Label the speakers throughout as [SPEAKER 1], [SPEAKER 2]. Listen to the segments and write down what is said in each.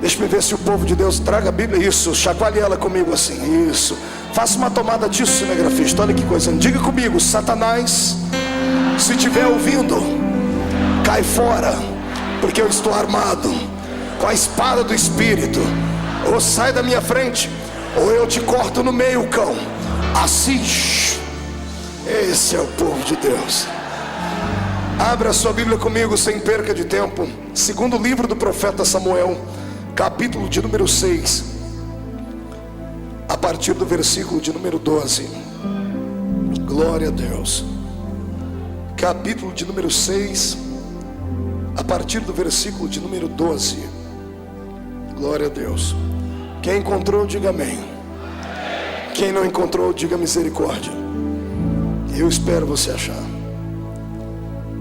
[SPEAKER 1] Deixa eu ver se o povo de Deus traga a Bíblia. Isso, chacoalhe ela comigo assim. Isso, faça uma tomada disso, cinegrafista. Olha que coisa, diga comigo: Satanás, se estiver ouvindo, cai fora, porque eu estou armado com a espada do Espírito. Ou sai da minha frente, ou eu te corto no meio, cão. Assim. Esse é o povo de Deus. Abra a sua Bíblia comigo sem perca de tempo. Segundo livro do profeta Samuel, capítulo de número 6, a partir do versículo de número 12. Glória a Deus. Capítulo de número 6, a partir do versículo de número 12. Glória a Deus. Quem encontrou, diga amém. Quem não encontrou, diga misericórdia. Eu espero você achar.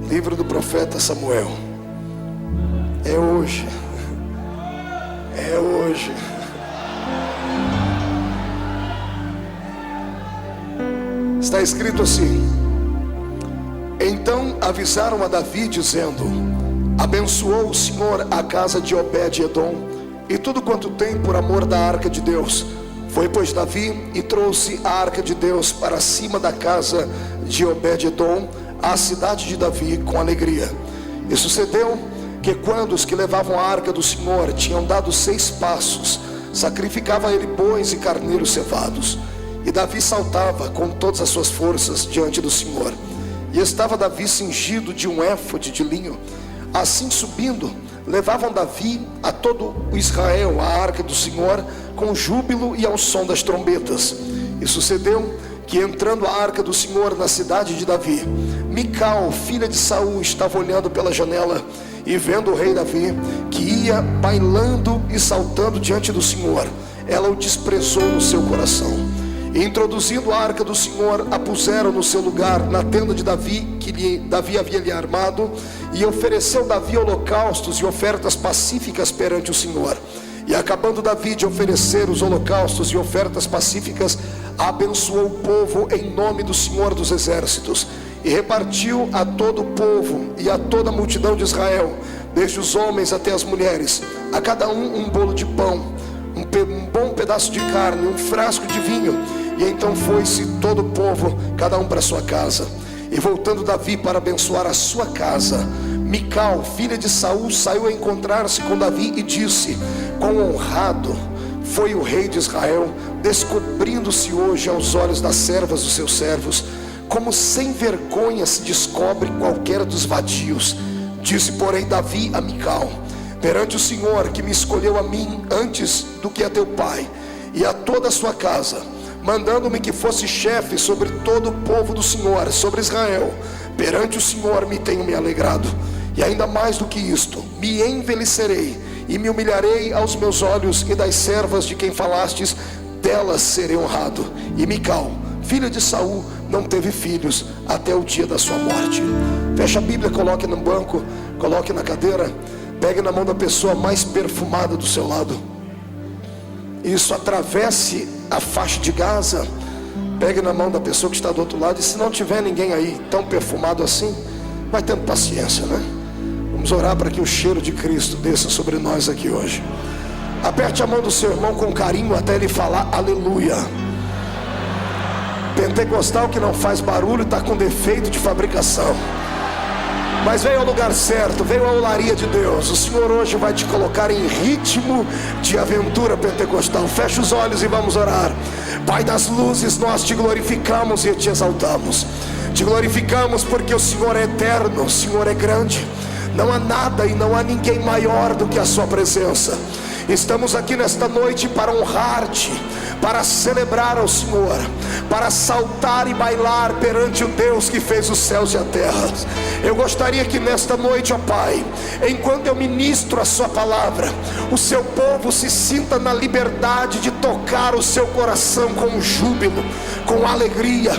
[SPEAKER 1] Livro do profeta Samuel. É hoje. É hoje. Está escrito assim: então avisaram a Davi dizendo: abençoou o Senhor a casa de Obed-edom e tudo quanto tem por amor da arca de Deus. Foi pois Davi e trouxe a arca de Deus para cima da casa de Obed-edom, à cidade de Davi, com alegria. E sucedeu que quando os que levavam a arca do Senhor tinham dado 6 passos, sacrificava ele bois e carneiros cevados. E Davi saltava com todas as suas forças diante do Senhor. E estava Davi cingido de um éfode de linho. Assim subindo, levavam Davi a todo o Israel a arca do Senhor com júbilo e ao som das trombetas. E sucedeu que, entrando a arca do Senhor na cidade de Davi, Mical, filha de Saul, estava olhando pela janela, e vendo o rei Davi, que ia bailando e saltando diante do Senhor, ela o desprezou no seu coração. E introduzindo a arca do Senhor, a puseram no seu lugar na tenda de Davi, que Davi havia lhe armado. E ofereceu Davi holocaustos e ofertas pacíficas perante o Senhor. E acabando Davi de oferecer os holocaustos e ofertas pacíficas, abençoou o povo em nome do Senhor dos exércitos, e repartiu a todo o povo e a toda a multidão de Israel, desde os homens até as mulheres, a cada um bolo de pão, um bom pedaço de carne, um frasco de vinho. E então foi-se todo o povo, cada um para sua casa. E voltando Davi para abençoar a sua casa, Mical, filha de Saul, saiu a encontrar-se com Davi e disse: quão honrado foi o rei de Israel, descobrindo-se hoje aos olhos das servas dos seus servos, como sem vergonha se descobre qualquer dos vadios. Disse, porém, Davi a Mical: perante o Senhor, que me escolheu a mim antes do que a teu pai e a toda a sua casa, mandando-me que fosse chefe sobre todo o povo do Senhor, sobre Israel, perante o Senhor me tenho me alegrado. E ainda mais do que isto, me envelhecerei e me humilharei aos meus olhos, e das servas de quem falastes, delas serei honrado. E Mical, filha de Saul, não teve filhos até o dia da sua morte. Feche a Bíblia, coloque no banco, coloque na cadeira, pegue na mão da pessoa mais perfumada do seu lado. Isso, atravesse a faixa de Gaza, pegue na mão da pessoa que está do outro lado. E se não tiver ninguém aí tão perfumado assim, vai tendo paciência, né? Vamos orar para que o cheiro de Cristo desça sobre nós aqui hoje. Aperte a mão do seu irmão com carinho até ele falar aleluia. Pentecostal que não faz barulho está com defeito de fabricação, mas veio ao lugar certo, veio à olaria de Deus. O Senhor hoje vai te colocar em ritmo de aventura pentecostal. Feche os olhos e vamos orar. Pai das luzes, nós te glorificamos e te exaltamos. Te glorificamos porque o Senhor é eterno, o Senhor é grande. Não há nada e não há ninguém maior do que a sua presença. Estamos aqui nesta noite para honrar-te, para celebrar ao Senhor, para saltar e bailar perante o Deus que fez os céus e a terra. Eu gostaria que nesta noite, ó Pai, enquanto eu ministro a sua palavra, o seu povo se sinta na liberdade de tocar o seu coração com júbilo, com alegria.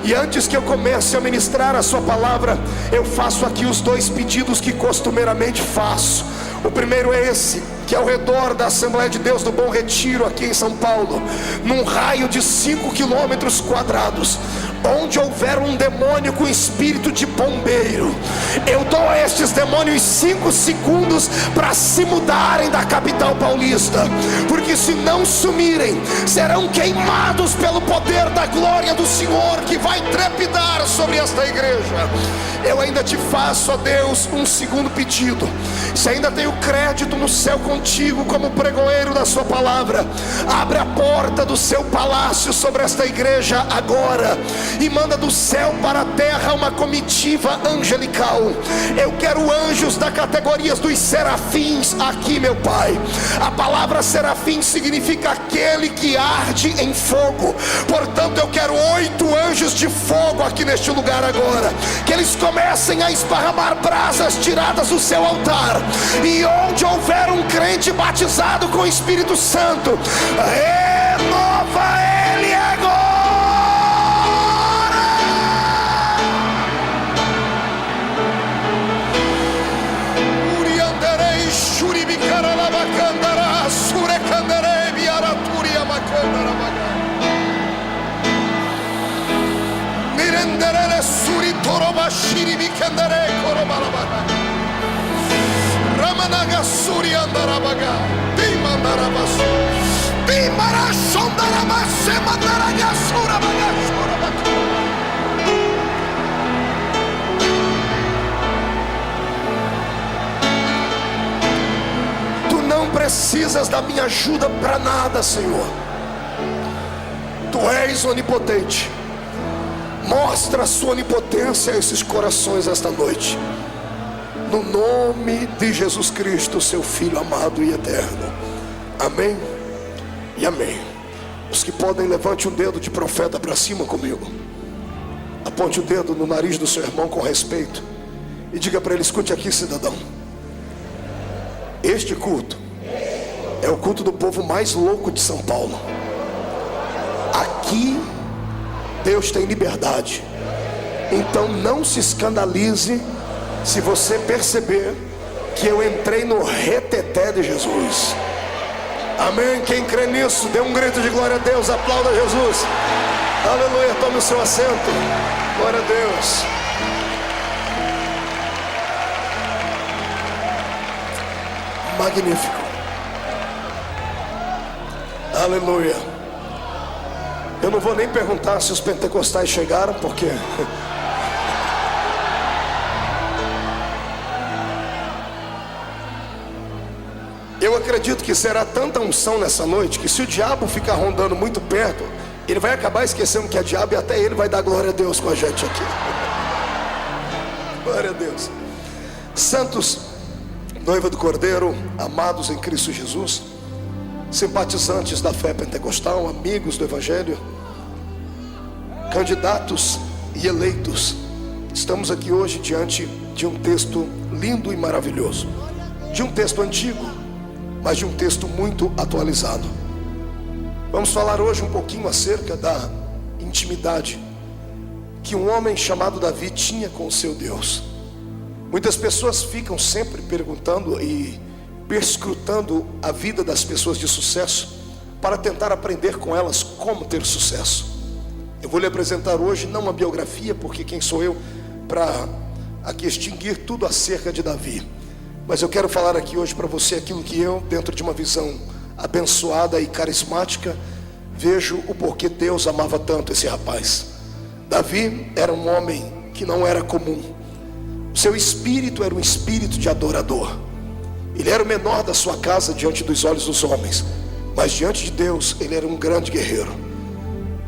[SPEAKER 1] E antes que eu comece a ministrar a sua palavra, eu faço aqui os 2 pedidos que costumeiramente faço. O primeiro é esse, que ao redor da Assembleia de Deus do Bom Retiro, aqui em São Paulo, num raio de 5 quilômetros quadrados, Onde houver um demônio com espírito de bombeiro, eu dou a estes demônios 5 segundos para se mudarem da capital paulista, porque se não sumirem, serão queimados pelo poder da glória do Senhor, que vai trepidar sobre esta igreja. Eu ainda te faço, ó Deus, um segundo pedido. Se ainda tenho crédito no céu contigo como pregoeiro da sua palavra, abre a porta do seu palácio sobre esta igreja agora, e manda do céu para a terra uma comitiva angelical. Eu quero anjos da categoria dos serafins aqui, meu Pai. A palavra serafim significa aquele que arde em fogo. Portanto, eu quero 8 anjos de fogo aqui neste lugar agora, que eles comecem a esparramar brasas tiradas do seu altar, e onde houver um crente batizado com o Espírito Santo, renova ele agora. Urianderei shuribicara lavacandara surecanderei biaraturia macandara maga mirenderele suri toroba shiribicandere korobalabaga ramanaga suri andarabaga dimandarabasu dimarashondarabase mandaraga surabaga surabaga. Tu não precisas da minha ajuda para nada, Senhor. Tu és onipotente. Mostra a sua onipotência a esses corações esta noite, no nome de Jesus Cristo, seu Filho amado e eterno. Amém e amém. Os que podem, levante o dedo de profeta para cima comigo. Aponte o dedo no nariz do seu irmão com respeito e diga para ele: escute aqui, cidadão. Este culto é o culto do povo mais louco de São Paulo. Aqui Deus tem liberdade. Então não se escandalize se você perceber que eu entrei no reteté de Jesus. Amém? Quem crê nisso, dê um grito de glória a Deus. Aplauda Jesus. Aleluia. Tome o seu assento. Glória a Deus. Magnífico. Aleluia. Eu não vou nem perguntar se os pentecostais chegaram, porque eu acredito que será tanta unção nessa noite, que se o diabo ficar rondando muito perto, ele vai acabar esquecendo que é diabo, e até ele vai dar glória a Deus com a gente aqui. Glória a Deus. Santos, noiva do Cordeiro, amados em Cristo Jesus, simpatizantes da fé pentecostal, amigos do Evangelho, candidatos e eleitos, estamos aqui hoje diante de um texto lindo e maravilhoso, de um texto antigo, mas de um texto muito atualizado. Vamos falar hoje um pouquinho acerca da intimidade que um homem chamado Davi tinha com o seu Deus. Muitas pessoas ficam sempre perguntando e perscrutando a vida das pessoas de sucesso para tentar aprender com elas como ter sucesso. Eu vou lhe apresentar hoje não uma biografia, porque quem sou eu para aqui extinguir tudo acerca de Davi, mas eu quero falar aqui hoje para você aquilo que eu, dentro de uma visão abençoada e carismática, vejo o porquê Deus amava tanto esse rapaz. Davi era um homem que não era comum. O seu espírito era um espírito de adorador. Ele era o menor da sua casa diante dos olhos dos homens, mas diante de Deus ele era um grande guerreiro.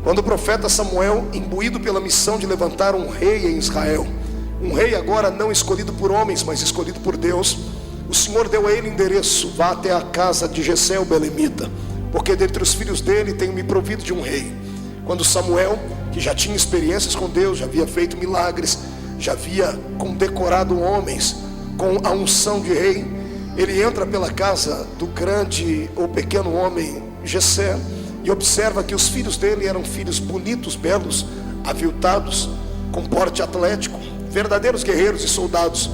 [SPEAKER 1] Quando o profeta Samuel, imbuído pela missão de levantar um rei em Israel, um rei agora não escolhido por homens, mas escolhido por Deus, o Senhor deu a ele endereço: vá até a casa de Jessé o belemita, porque dentre os filhos dele tenho me provido de um rei. Quando Samuel, que já tinha experiências com Deus, já havia feito milagres, já havia condecorado homens com a unção de rei, ele entra pela casa do grande ou pequeno homem Jessé e observa que os filhos dele eram filhos bonitos, belos, aviltados, com porte atlético, verdadeiros guerreiros e soldados.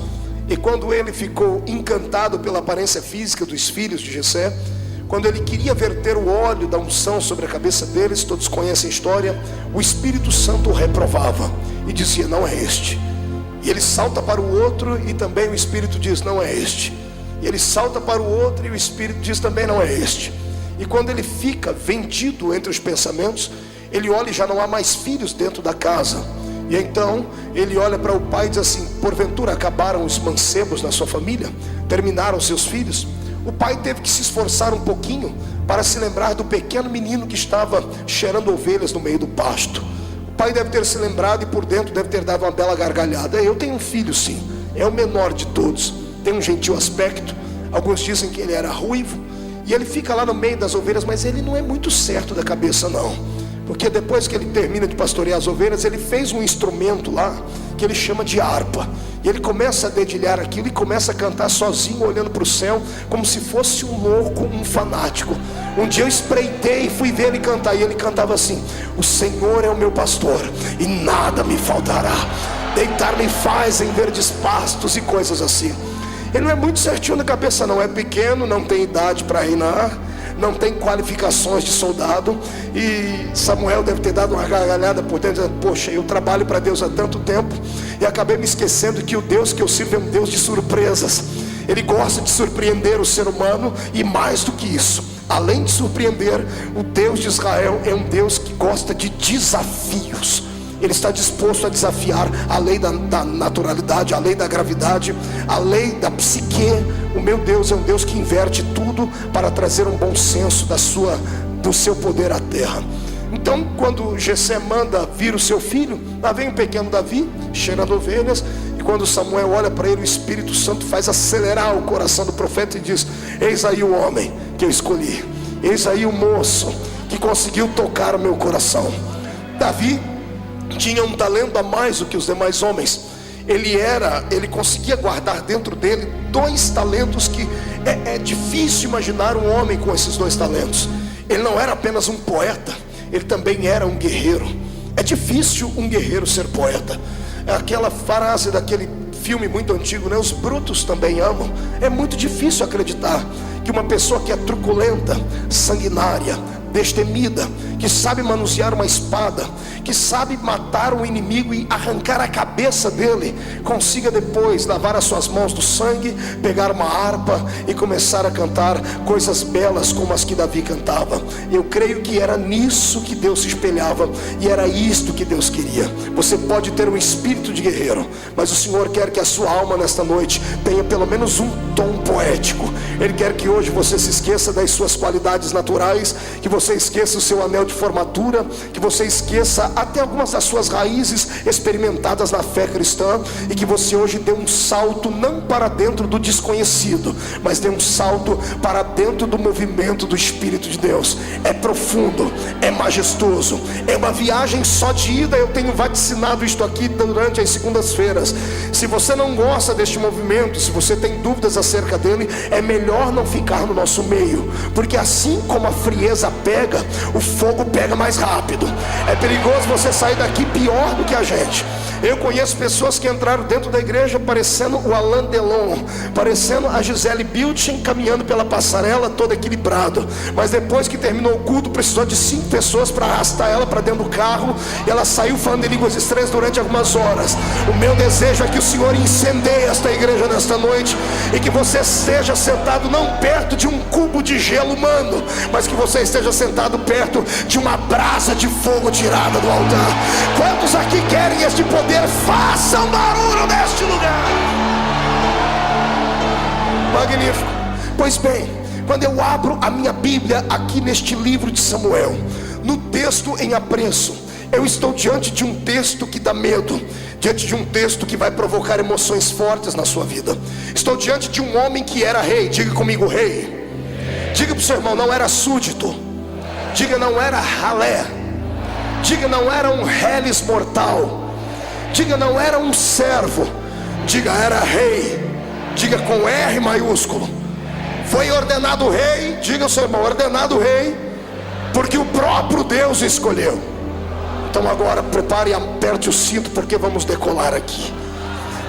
[SPEAKER 1] E quando ele ficou encantado pela aparência física dos filhos de Jessé, quando ele queria verter o óleo da unção sobre a cabeça deles, todos conhecem a história, o Espírito Santo o reprovava e dizia: não é este. E ele salta para o outro e também o Espírito diz: não é este. E ele salta para o outro e o Espírito diz: também não é este. E quando ele fica vendido entre os pensamentos, ele olha e já não há mais filhos dentro da casa. E então ele olha para o pai e diz assim: porventura acabaram os mancebos na sua família? Terminaram seus filhos? O pai teve que se esforçar um pouquinho para se lembrar do pequeno menino que estava cheirando ovelhas no meio do pasto. O pai deve ter se lembrado e por dentro deve ter dado uma bela gargalhada. Eu tenho um filho, sim, é o menor de todos, tem um gentil aspecto. Alguns dizem que ele era ruivo. E ele fica lá no meio das ovelhas, mas ele não é muito certo da cabeça não, porque depois que ele termina de pastorear as ovelhas, ele fez um instrumento lá que ele chama de harpa. E ele começa a dedilhar aquilo e começa a cantar sozinho, olhando para o céu, como se fosse um louco, um fanático. Um dia eu espreitei e fui ver ele cantar, e ele cantava assim: o Senhor é o meu pastor e nada me faltará, deitar-me faz em verdes pastos e coisas assim. Ele não é muito certinho na cabeça não, é pequeno, não tem idade para reinar, não tem qualificações de soldado. E Samuel deve ter dado uma gargalhada por dentro, dizendo: poxa, eu trabalho para Deus há tanto tempo e acabei me esquecendo que o Deus que eu sirvo é um Deus de surpresas. Ele gosta de surpreender o ser humano, e mais do que isso, além de surpreender, o Deus de Israel é um Deus que gosta de desafios. Ele está disposto a desafiar a lei da naturalidade, a lei da gravidade, a lei da psique. O meu Deus é um Deus que inverte tudo para trazer um bom senso do seu poder à terra. Então, quando Jessé manda vir o seu filho, lá vem o pequeno Davi, cheirando ovelhas. E quando Samuel olha para ele, o Espírito Santo faz acelerar o coração do profeta e diz: eis aí o homem que eu escolhi, eis aí o moço que conseguiu tocar o meu coração. Davi tinha um talento a mais do que os demais homens. Ele conseguia guardar dentro dele 2 talentos que é difícil imaginar um homem com esses 2 talentos. Ele não era apenas um poeta, ele também era um guerreiro. É difícil um guerreiro ser poeta. É aquela frase daquele filme muito antigo, né? Os brutos também amam. É muito difícil acreditar que uma pessoa que é truculenta, sanguinária, destemida, que sabe manusear uma espada, que sabe matar um inimigo e arrancar a cabeça dele, consiga depois lavar as suas mãos do sangue, pegar uma harpa e começar a cantar coisas belas como as que Davi cantava. Eu creio que era nisso que Deus se espelhava, e era isto que Deus queria. Você pode ter um espírito de guerreiro, mas o Senhor quer que a sua alma nesta noite tenha pelo menos um tom poético. Ele quer que hoje você se esqueça das suas qualidades naturais, que você esqueça o seu anel de formatura, que você esqueça até algumas das suas raízes experimentadas na fé cristã, e que você hoje dê um salto não para dentro do desconhecido, mas dê um salto para dentro do movimento do Espírito de Deus. É profundo, é majestoso, é uma viagem só de ida. Eu tenho vaticinado isto aqui durante as segundas-feiras. Se você não gosta deste movimento, se você tem dúvidas acerca dele, é melhor não ficar no nosso meio, porque assim como a frieza pega, o fogo pega mais rápido. É perigoso você sair daqui pior do que a gente. Eu conheço pessoas que entraram dentro da igreja parecendo o Alain Delon, parecendo a Gisele Bündchen, caminhando pela passarela todo equilibrado, mas depois que terminou o culto precisou de 5 pessoas para arrastar ela para dentro do carro, e ela saiu falando em línguas estranhas durante algumas horas. O meu desejo é que o Senhor incendeie esta igreja nesta noite, e que você esteja sentado não perto de um cubo de gelo humano, mas que você esteja sentado perto de uma brasa de fogo tirada do altar. Quantos aqui querem este poder? Façam barulho neste lugar. Magnífico. Pois bem, quando eu abro a minha Bíblia aqui neste livro de Samuel, no texto em apreço, eu estou diante de um texto que dá medo, diante de um texto que vai provocar emoções fortes na sua vida. Estou diante de um homem que era rei. Diga comigo, rei. Diga para o seu irmão, não era súdito. Diga, não era ralé. Diga, não era um reles mortal. Diga, não era um servo. Diga, era rei. Diga com R maiúsculo. Foi ordenado rei. Diga ao seu irmão, ordenado rei, porque o próprio Deus escolheu. Então agora prepare e aperte o cinto, porque vamos decolar aqui.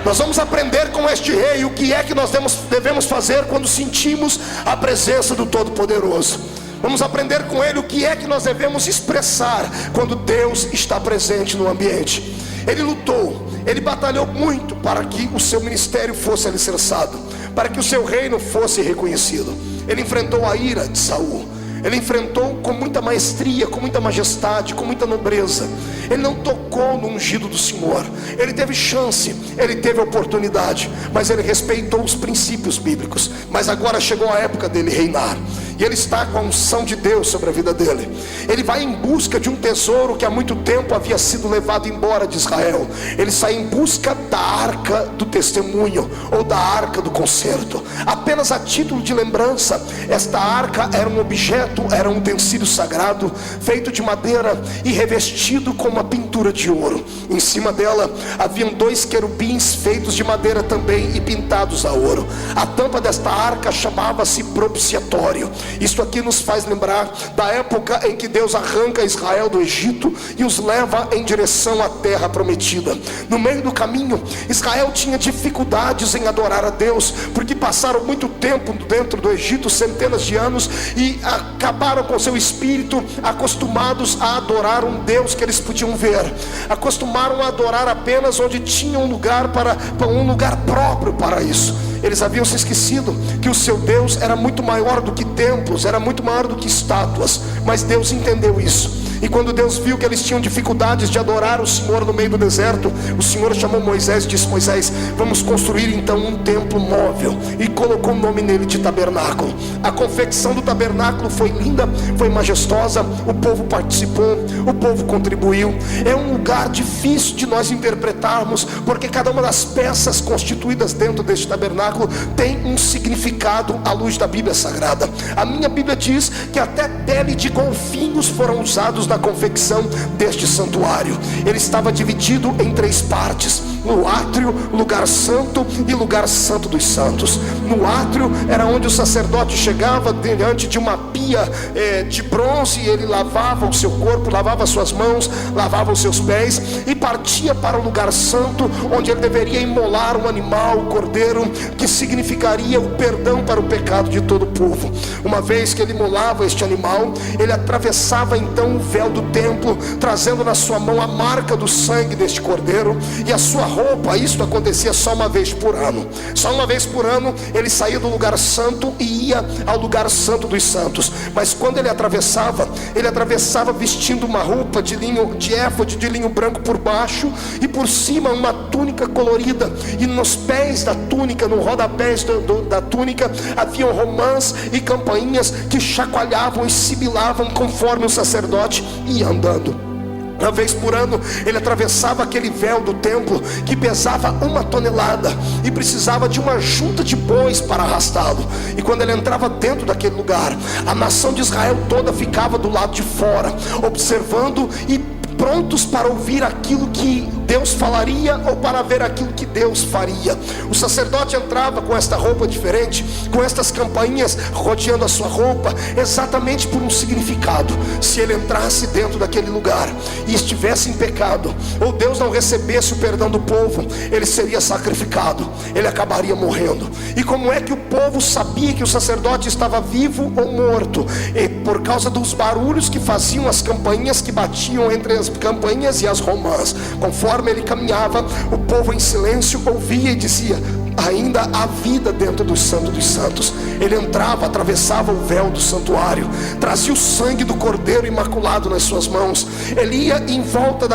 [SPEAKER 1] Nós vamos aprender com este rei o que é que nós devemos fazer quando sentimos a presença do Todo-Poderoso. Vamos aprender com ele o que é que nós devemos expressar quando Deus está presente no ambiente. Ele lutou, ele batalhou muito para que o seu ministério fosse alicerçado, para que o seu reino fosse reconhecido. Ele enfrentou a ira de Saul. Ele enfrentou com muita maestria, com muita majestade, com muita nobreza. Ele não tocou no ungido do Senhor. Ele teve chance, ele teve oportunidade, mas ele respeitou os princípios bíblicos. Mas agora chegou a época dele reinar, e ele está com a unção de Deus sobre a vida dele. Ele vai em busca de um tesouro que há muito tempo havia sido levado embora de Israel. Ele sai em busca da arca do testemunho, ou da arca do concerto. Apenas a título de lembrança, esta arca era um objeto, era um utensílio sagrado, feito de madeira e revestido com uma pintura de ouro. Em cima dela haviam 2 querubins feitos de madeira também e pintados a ouro. A tampa desta arca chamava-se propiciatório. Isso aqui nos faz lembrar da época em que Deus arranca Israel do Egito e os leva em direção à terra prometida. No meio do caminho, Israel tinha dificuldades em adorar a Deus, porque passaram muito tempo dentro do Egito, centenas de anos, e acabaram com seu espírito acostumados a adorar um Deus que eles podiam ver. Acostumaram a adorar apenas onde tinha um lugar próprio para isso. Eles haviam se esquecido que o seu Deus era muito maior do que templos, era muito maior do que estátuas. Mas Deus entendeu isso. E quando Deus viu que eles tinham dificuldades de adorar o Senhor no meio do deserto, o Senhor chamou Moisés e disse: Moisés, vamos construir então um templo móvel. E colocou o nome nele de tabernáculo. A confecção do tabernáculo foi linda, foi majestosa. O povo participou, o povo contribuiu. É um lugar difícil de nós interpretarmos, porque cada uma das peças constituídas dentro deste tabernáculo tem um significado à luz da Bíblia Sagrada. A minha Bíblia diz que até pele de golfinhos foram usados na confecção deste santuário. Ele estava dividido em 3 partes: no átrio, lugar santo e lugar santo dos santos. No átrio era onde o sacerdote chegava diante de uma pia de bronze, e ele lavava o seu corpo, lavava suas mãos, lavava os seus pés, e partia para o lugar santo, onde ele deveria imolar um animal, o cordeiro, que significaria o perdão para o pecado de todo o povo. Uma vez que ele imolava este animal, ele atravessava então o véu do templo, trazendo na sua mão a marca do sangue deste cordeiro, e a sua roupa. Isso acontecia só uma vez por ano. Só uma vez por ano ele saía do lugar santo e ia ao lugar santo dos santos. Mas quando ele atravessava vestindo uma roupa de linho, de éfode de linho branco por baixo, e por cima uma túnica colorida. E nos pés da túnica, no rodapés da túnica, haviam romãs e campainhas que chacoalhavam e sibilavam conforme o sacerdote ia andando. Uma vez por ano ele atravessava aquele véu do templo, que pesava 1 tonelada, e precisava de uma junta de bois para arrastá-lo. E quando ele entrava dentro daquele lugar, a nação de Israel toda ficava do lado de fora, observando e prontos para ouvir aquilo que Deus falaria, ou para ver aquilo que Deus faria. O sacerdote entrava com esta roupa diferente, com estas campainhas rodeando a sua roupa, exatamente por um significado. Se ele entrasse dentro daquele lugar e estivesse em pecado, ou Deus não recebesse o perdão do povo, ele seria sacrificado, ele acabaria morrendo. E como é que o povo sabia que o sacerdote estava vivo ou morto? E por causa dos barulhos que faziam as campainhas, que batiam entre as campainhas e as romãs. Conforme ele caminhava, o povo em silêncio ouvia e dizia: ainda há vida dentro do Santo dos Santos. Ele entrava, atravessava o véu do santuário, trazia o sangue do cordeiro imaculado nas suas mãos. Ele ia em volta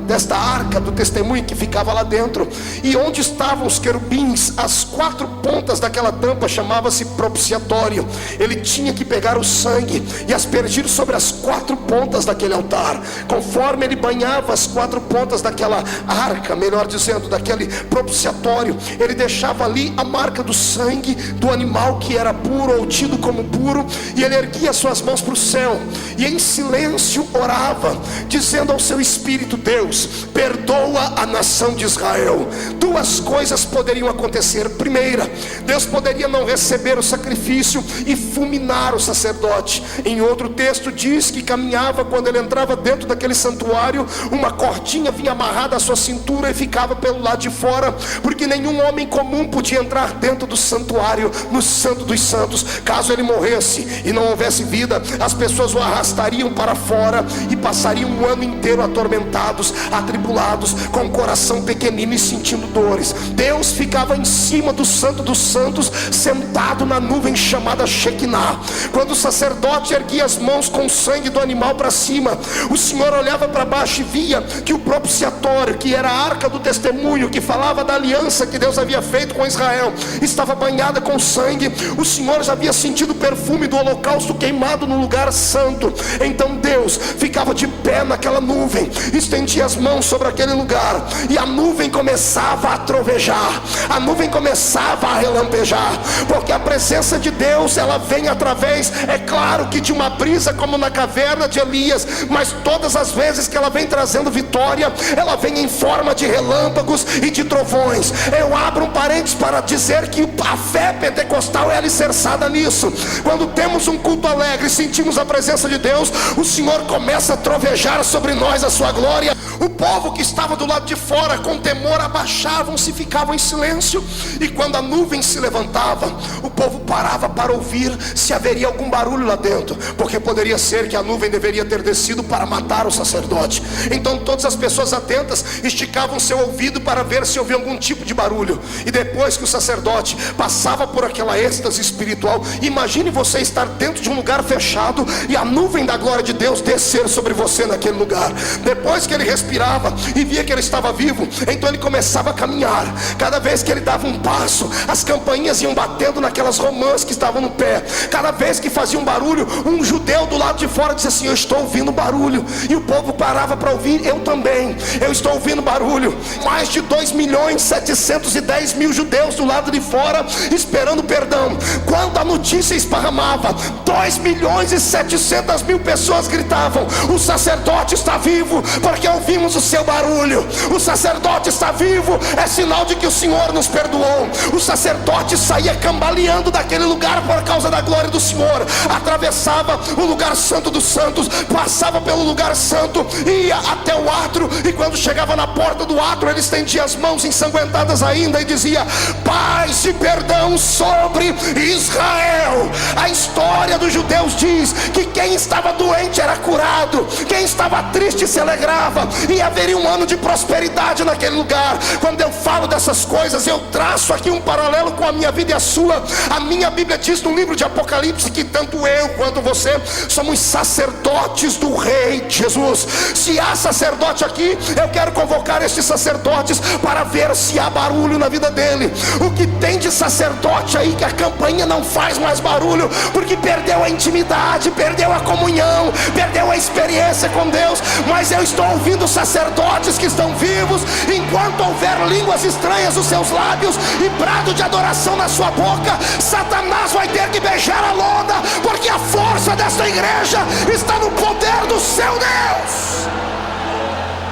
[SPEAKER 1] desta arca do testemunho que ficava lá dentro. E onde estavam os querubins, as 4 pontas daquela tampa chamava-se propiciatório. Ele tinha que pegar o sangue e aspergir sobre as 4 pontas daquele altar. Conforme ele banhava as 4 pontas daquela arca, melhor dizendo, daquele propiciatório, santuário, ele deixava ali a marca do sangue do animal que era puro ou tido como puro, e ele erguia suas mãos para o céu e em silêncio orava, dizendo ao seu espírito: Deus, perdoa a nação de Israel. Duas coisas poderiam acontecer. Primeira, Deus poderia não receber o sacrifício e fulminar o sacerdote. Em outro texto diz que caminhava, quando ele entrava dentro daquele santuário, uma cordinha vinha amarrada à sua cintura e ficava pelo lado de fora, porque nenhum homem comum podia entrar dentro do santuário, no Santo dos Santos. Caso ele morresse e não houvesse vida, as pessoas o arrastariam para fora e passariam um ano inteiro atormentados, atribulados, com o coração pequenino e sentindo dores. Deus ficava em cima do Santo dos Santos, sentado na nuvem chamada Shekinah. Quando o sacerdote erguia as mãos com o sangue do animal para cima, o Senhor olhava para baixo e via que o propiciatório, que era a arca do testemunho, que falava da aliança que Deus havia feito com Israel, estava banhada com sangue. O Senhor já havia sentido o perfume do holocausto queimado no lugar santo. Então Deus ficava de pé naquela nuvem, estendia as mãos sobre aquele lugar, e a nuvem começava a trovejar, a nuvem começava a relampejar, porque a presença de Deus, ela vem através, é claro que de uma brisa, como na caverna de Elias, mas todas as vezes que ela vem trazendo vitória, ela vem em forma de relâmpagos e de trovões. Eu abro um parênteses para dizer que a fé pentecostal é alicerçada nisso. Quando temos um culto alegre e sentimos a presença de Deus, o Senhor começa a trovejar sobre nós a sua glória. O povo que estava do lado de fora, com temor, abaixavam-se e ficavam em silêncio, e quando a nuvem se levantava, o povo parava para ouvir se haveria algum barulho lá dentro, porque poderia ser que a nuvem deveria ter descido para matar o sacerdote. Então todas as pessoas atentas esticavam seu ouvido para ver se havia algum tipo de barulho. E depois que o sacerdote passava por aquela êxtase espiritual, imagine você estar dentro de um lugar fechado e a nuvem da glória de Deus descer sobre você naquele lugar. Depois que ele respirava e via que ele estava vivo, então ele começava a caminhar. Cada vez que ele dava um passo, as campainhas iam batendo naquelas romãs que estavam no pé. Cada vez que fazia um barulho, um judeu do lado de fora dizia assim: eu estou ouvindo barulho. E o povo parava para ouvir. Eu também, eu estou ouvindo barulho. Mais de 2.710.000 judeus do lado de fora esperando perdão. Quando a notícia esparramava, 2.700.000 pessoas gritavam: o sacerdote está vivo, porque ouvimos o seu barulho. O sacerdote está vivo, é sinal de que o Senhor nos perdoou. O sacerdote saía cambaleando daquele lugar por causa da glória do Senhor, atravessava o lugar santo dos santos, passava pelo lugar santo, ia até o átrio, e quando chegava na porta do átrio, ele estendia as mãos ensanguentadas ainda e dizia: paz e perdão sobre Israel. A história dos judeus diz que quem estava doente era curado, quem estava triste se alegrava, e haveria um ano de prosperidade naquele lugar. Quando eu falo dessas coisas, eu traço aqui um paralelo com a minha vida e a sua. A minha Bíblia diz no livro de Apocalipse que tanto eu quanto você somos sacerdotes do Rei Jesus. Se há sacerdote aqui, eu quero convocar estes sacerdotes para ver se há barulho na vida dele. O que tem de sacerdote aí que a campainha não faz mais barulho, porque perdeu a intimidade, perdeu a comunhão, perdeu a experiência com Deus. Mas eu estou ouvindo sacerdotes que estão vivos, enquanto houver línguas estranhas nos seus lábios e brado de adoração na sua boca, Satanás vai ter que beijar a lona, porque a força desta igreja está no poder do seu Deus.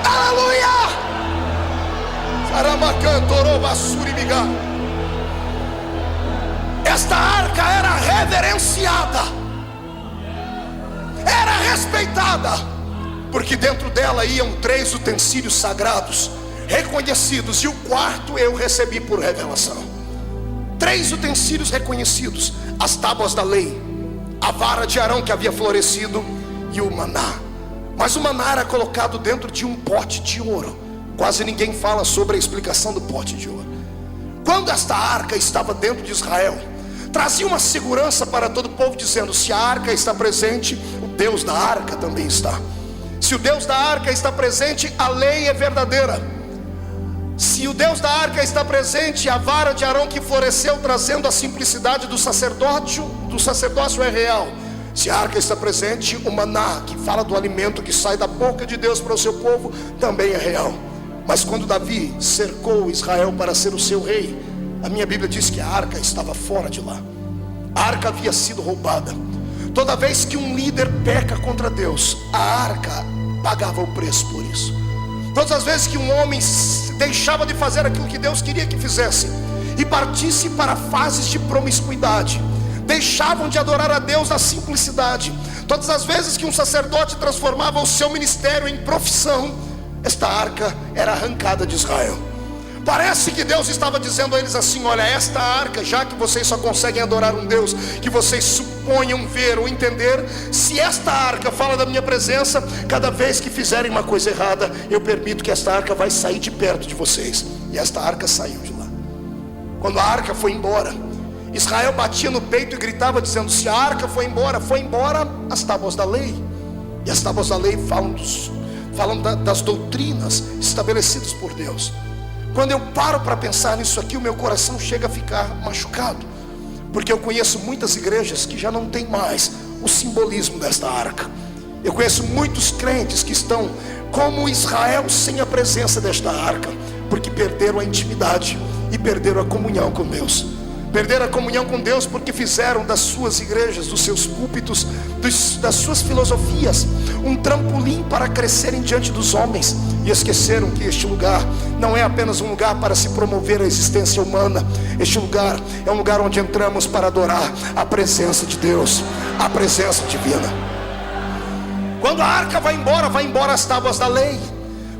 [SPEAKER 1] Aleluia. Esta arca era reverenciada, era respeitada, porque dentro dela iam 3 utensílios sagrados reconhecidos, e o quarto eu recebi por revelação. 3 utensílios reconhecidos: as tábuas da lei, a vara de Arão que havia florescido e o maná. Mas o maná era colocado dentro de um pote de ouro. Quase ninguém fala sobre a explicação do pote de ouro. Quando esta arca estava dentro de Israel, trazia uma segurança para todo o povo, dizendo: se a arca está presente, o Deus da arca também está. Se o Deus da arca está presente, a lei é verdadeira. Se o Deus da arca está presente, a vara de Arão que floresceu trazendo a simplicidade do sacerdócio é real. Se a arca está presente, o maná, que fala do alimento que sai da boca de Deus para o seu povo, também é real. Mas quando Davi cercou Israel para ser o seu rei, a minha Bíblia diz que a arca estava fora de lá. A arca havia sido roubada. Toda vez que um líder peca contra Deus, a arca pagava o preço por isso. Todas as vezes que um homem deixava de fazer aquilo que Deus queria que fizesse e partisse para fases de promiscuidade, deixavam de adorar a Deus na simplicidade. Todas as vezes que um sacerdote transformava o seu ministério em profissão, esta arca era arrancada de Israel. Parece que Deus estava dizendo a eles assim: olha, esta arca, já que vocês só conseguem adorar um Deus que vocês suponham ver ou entender, se esta arca fala da minha presença, cada vez que fizerem uma coisa errada, eu permito que esta arca vai sair de perto de vocês. E esta arca saiu de lá. Quando a arca foi embora, Israel batia no peito e gritava dizendo: se a arca foi embora as tábuas da lei. E as tábuas da lei falam das doutrinas estabelecidas por Deus. Quando eu paro para pensar nisso aqui, o meu coração chega a ficar machucado, porque eu conheço muitas igrejas que já não tem mais o simbolismo desta arca. Eu conheço muitos crentes que estão como Israel sem a presença desta arca, porque perderam a intimidade e perderam a comunhão com Deus. Perderam a comunhão com Deus porque fizeram das suas igrejas, dos seus púlpitos, das suas filosofias, um trampolim para crescerem diante dos homens. E esqueceram que este lugar não é apenas um lugar para se promover a existência humana. Este lugar é um lugar onde entramos para adorar a presença de Deus, a presença divina. Quando a arca vai embora as tábuas da lei.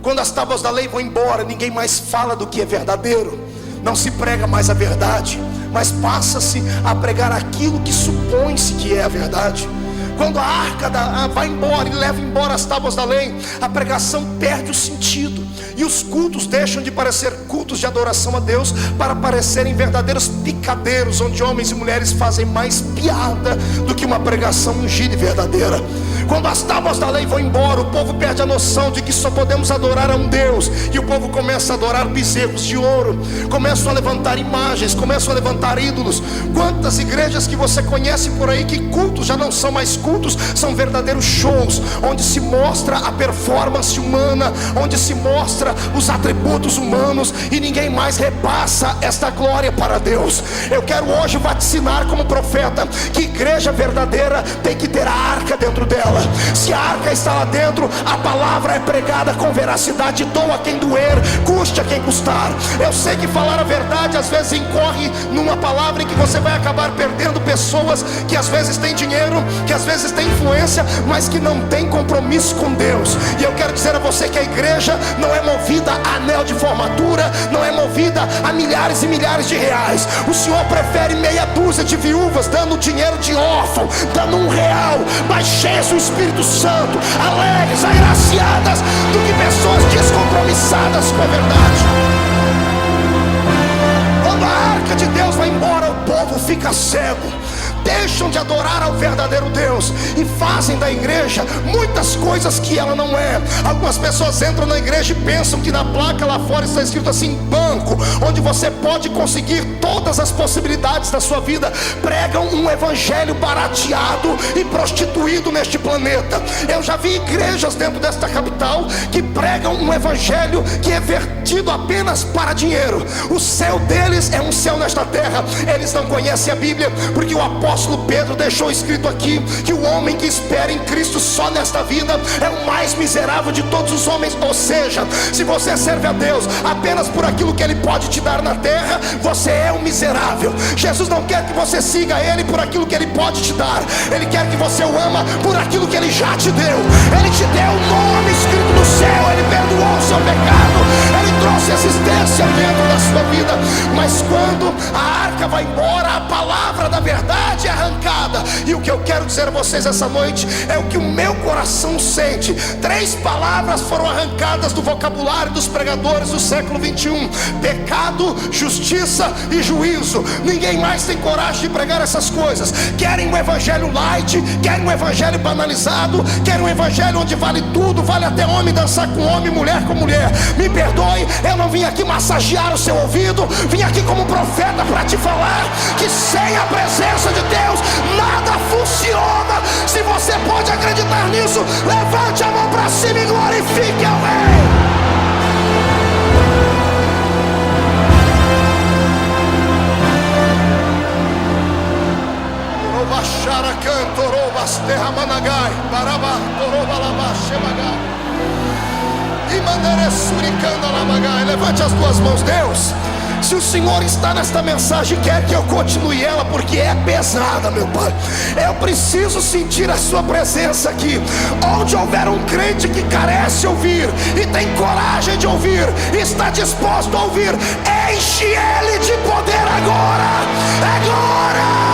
[SPEAKER 1] Quando as tábuas da lei vão embora, ninguém mais fala do que é verdadeiro. Não se prega mais a verdade, mas passa-se a pregar aquilo que supõe-se que é a verdade. Quando a arca vai embora e leva embora as tábuas da lei, a pregação perde o sentido, e os cultos deixam de parecer cultos de adoração a Deus para parecerem verdadeiros picadeiros, onde homens e mulheres fazem mais piada do que uma pregação ungida e verdadeira. Quando as tábuas da lei vão embora, o povo perde a noção de que só podemos adorar a um Deus, e o povo começa a adorar bezerros de ouro, começam a levantar imagens, começam a levantar ídolos. Quantas igrejas que você conhece por aí que cultos já não são mais cultos, são verdadeiros shows, onde se mostra a performance humana, onde se mostra os atributos humanos, e ninguém mais repassa esta glória para Deus. Eu quero hoje vaticinar como profeta que igreja verdadeira tem que ter a arca dentro dela. Se a arca está lá dentro, a palavra é pregada com veracidade, doa quem doer, custe a quem custar. Eu sei que falar a verdade às vezes incorre numa palavra em que você vai acabar perdendo pessoas que às vezes têm dinheiro, que às vezes têm influência, mas que não têm compromisso com Deus. E eu quero dizer a você que a igreja não é movida a anel de formatura, não é movida a milhares e milhares de reais. O Senhor prefere meia dúzia de viúvas dando dinheiro de órfão, dando R$1, mas cheias do Espírito Santo, alegres, agraciadas, do que pessoas descompromissadas com a verdade. Quando a arca de Deus vai embora, o povo fica cego, deixam de adorar ao verdadeiro Deus e fazem da igreja muitas coisas que ela não é. Algumas pessoas entram na igreja e pensam que na placa lá fora está escrito assim: banco, onde você pode conseguir todas as possibilidades da sua vida. Pregam um evangelho barateado e prostituído neste planeta. Eu já vi igrejas dentro desta capital que pregam um evangelho que é vertido apenas para dinheiro. O céu deles é um céu nesta terra. Eles não conhecem a Bíblia, porque o apóstolo Pedro deixou escrito aqui que o homem que espera em Cristo só nesta vida é o mais miserável de todos os homens. Ou seja, se você serve a Deus apenas por aquilo que Ele pode te dar na terra, você é um miserável. Jesus não quer que você siga Ele por aquilo que Ele pode te dar. Ele quer que você o ama por aquilo que Ele já te deu. Ele te deu o nome escrito no céu, Ele perdoou o seu pecado, Ele trouxe existência dentro da sua vida. Mas quando a arca vai embora, a palavra da verdade é arrancada. E o que eu quero dizer a vocês essa noite é o que o meu coração sente. 3 palavras foram arrancadas do vocabulário dos pregadores do século 21: pecado, justiça e juízo. Ninguém mais tem coragem de pregar essas coisas. Querem um evangelho light, querem um evangelho banalizado, querem um evangelho onde vale tudo, vale até homem dançar com homem, mulher com mulher. Me perdoe, eu não vim aqui massagear o seu ouvido, vim aqui como profeta para te falar que sem a presença de Deus nada funciona. Se você pode acreditar nisso, levante a mão para cima e glorifique ao Rei. Cantorobas terramanagai, baraba toroba laba shemagai. E mandere suricanda labagai. Levante as tuas mãos, Deus. Se o Senhor está nesta mensagem, quer que eu continue ela, porque é pesada, meu Pai. Eu preciso sentir a sua presença aqui. Onde houver um crente que carece ouvir e tem coragem de ouvir, está disposto a ouvir, enche ele de poder agora. Agora!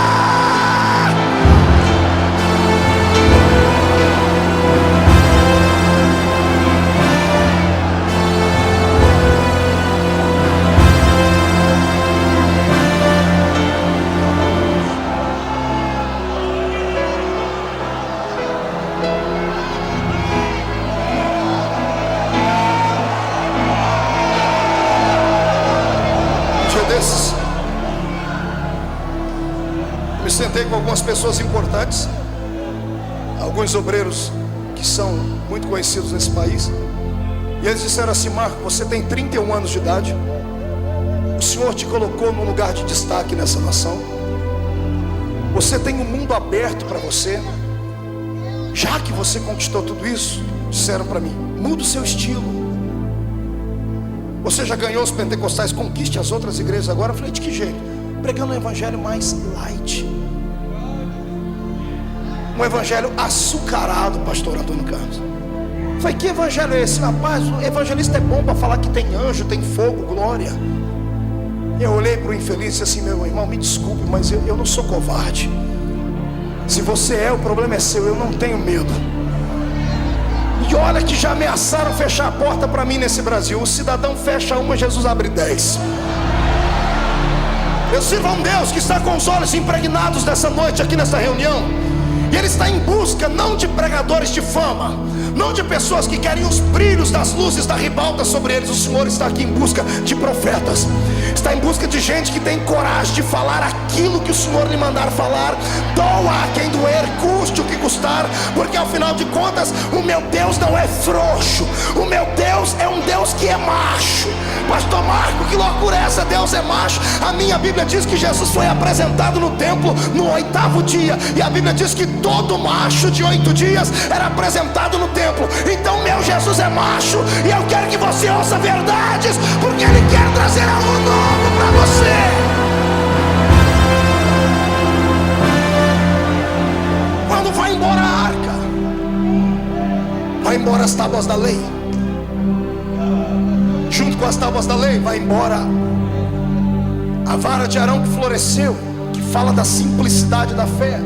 [SPEAKER 1] Me sentei com algumas pessoas importantes, alguns obreiros que são muito conhecidos nesse país, e eles disseram assim: Marco, você tem 31 anos de idade, o Senhor te colocou num lugar de destaque nessa nação, você tem um mundo aberto para você. Já que você conquistou tudo isso, disseram para mim, muda o seu estilo. Você já ganhou os pentecostais, conquiste as outras igrejas agora. Eu falei, de que jeito? Pregando um evangelho mais light, um evangelho açucarado, pastor Antônio Carlos. Eu falei, que evangelho é esse? Rapaz, o evangelista é bom para falar que tem anjo, tem fogo, glória. Eu olhei para o infeliz e disse assim, meu irmão, me desculpe, mas eu não sou covarde. Se você é, o problema é seu, eu não tenho medo. E olha que já ameaçaram fechar a porta para mim nesse Brasil. O cidadão fecha uma, Jesus abre 10. Eu sirvo a um Deus que está com os olhos impregnados nessa noite aqui nessa reunião. E Ele está em busca não de pregadores de fama, não de pessoas que querem os brilhos das luzes da ribalta sobre eles. O Senhor está aqui em busca de profetas, está em busca de gente que tem coragem de falar aquilo que o Senhor lhe mandar falar. Doa a quem doer, custe o que custar, porque ao final de contas o meu Deus não é frouxo. O meu Deus é um Deus que é macho. Pastor Marco, que loucura é essa? Deus é macho? A minha Bíblia diz que Jesus foi apresentado no templo no 8º dia, e a Bíblia diz que todo macho de 8 dias era apresentado no templo. Então meu Jesus é macho, e eu quero que você ouça verdades, porque Ele quer trazer algo novo para você. Quando vai embora a arca, vai embora as tábuas da lei. Junto com as tábuas da lei, vai embora a vara de Arão que floresceu, que fala da simplicidade da fé.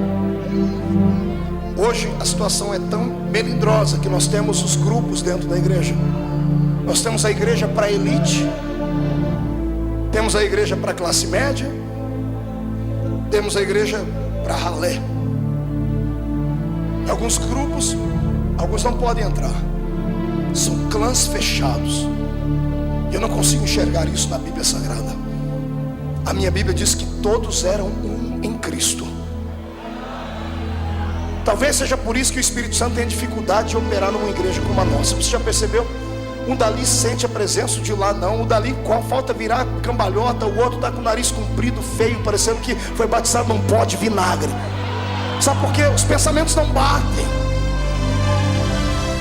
[SPEAKER 1] Hoje a situação é tão melindrosa que nós temos os grupos dentro da igreja. Nós temos a igreja para elite, temos a igreja para classe média, temos a igreja para ralé. Alguns grupos, alguns não podem entrar, são clãs fechados. E eu não consigo enxergar isso na Bíblia Sagrada. A minha Bíblia diz que todos eram um em Cristo. Talvez seja por isso que o Espírito Santo tem dificuldade de operar numa igreja como a nossa. Você já percebeu? Um dali sente a presença, de lá não. O dali falta virar cambalhota, o outro está com o nariz comprido, feio, parecendo que foi batizado num pó de vinagre. Sabe por quê? Os pensamentos não batem.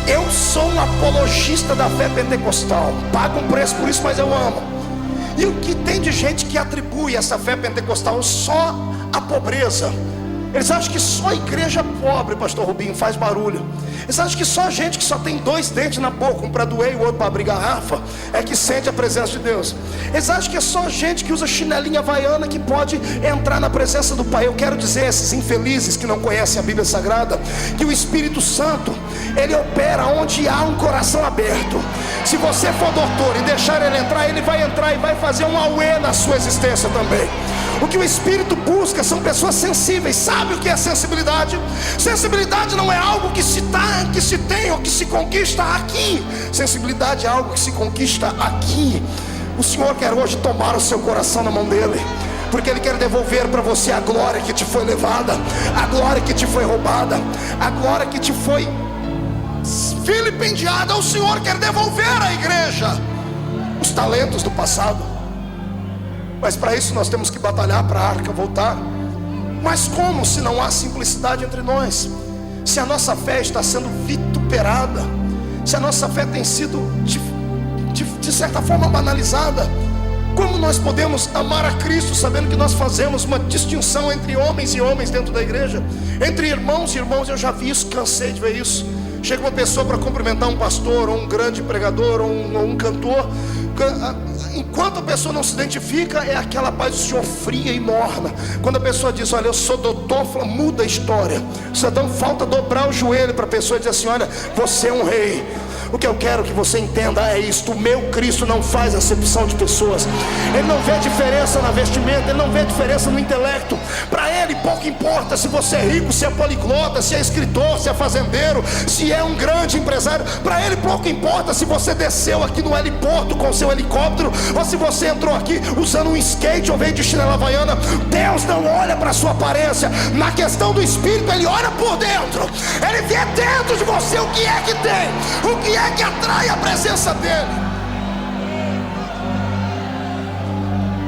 [SPEAKER 1] Eu sou um apologista da fé pentecostal, pago um preço por isso, mas eu amo. E o que tem de gente que atribui essa fé pentecostal só à pobreza? Eles acham que só igreja pobre, pastor Rubinho, faz barulho. Eles acham que só gente que só tem 2 dentes na boca, um para doer e o outro para abrir garrafa, é que sente a presença de Deus. Eles acham que é só gente que usa chinelinha havaiana que pode entrar na presença do Pai. Eu quero dizer a esses infelizes que não conhecem a Bíblia Sagrada, que o Espírito Santo, Ele opera onde há um coração aberto. Se você for doutor e deixar Ele vai entrar e vai fazer um auê na sua existência também. O que o Espírito busca são pessoas sensíveis. Sabe o que é sensibilidade? Sensibilidade não é algo que se tem ou que se conquista aqui. Sensibilidade é algo que se conquista aqui. O Senhor quer hoje tomar o seu coração na mão dEle, porque Ele quer devolver para você a glória que te foi levada, a glória que te foi roubada, a glória que te foi vilipendiada. O Senhor quer devolver à igreja os talentos do passado. Mas para isso nós temos que batalhar para a arca voltar. Mas como se não há simplicidade entre nós? Se a nossa fé está sendo vituperada, se a nossa fé tem sido de certa forma banalizada, como nós podemos amar a Cristo sabendo que nós fazemos uma distinção entre homens e homens dentro da igreja, entre irmãos e irmãos? Eu já vi isso, cansei de ver isso. Chega uma pessoa para cumprimentar um pastor, ou um grande pregador, ou um cantor, enquanto a pessoa não se identifica, é aquela paz do Senhor fria e morna. Quando a pessoa diz: olha, eu sou doutor, fala, muda a história. Só dá falta dobrar o joelho para a pessoa dizer assim: olha, você é um rei. O que eu quero que você entenda é isto: o meu Cristo não faz acepção de pessoas. Ele não vê diferença na vestimenta, ele não vê diferença no intelecto. Para ele pouco importa se você é rico, se é poliglota, se é escritor, se é fazendeiro, se é um grande empresário. Para ele pouco importa se você desceu aqui no heliporto com seu helicóptero, ou se você entrou aqui usando um skate ou veio de chinela havaiana. Deus não olha para a sua aparência. Na questão do espírito, ele olha por dentro. Ele vê dentro de você o que é que tem, o que é que atrai a presença dele.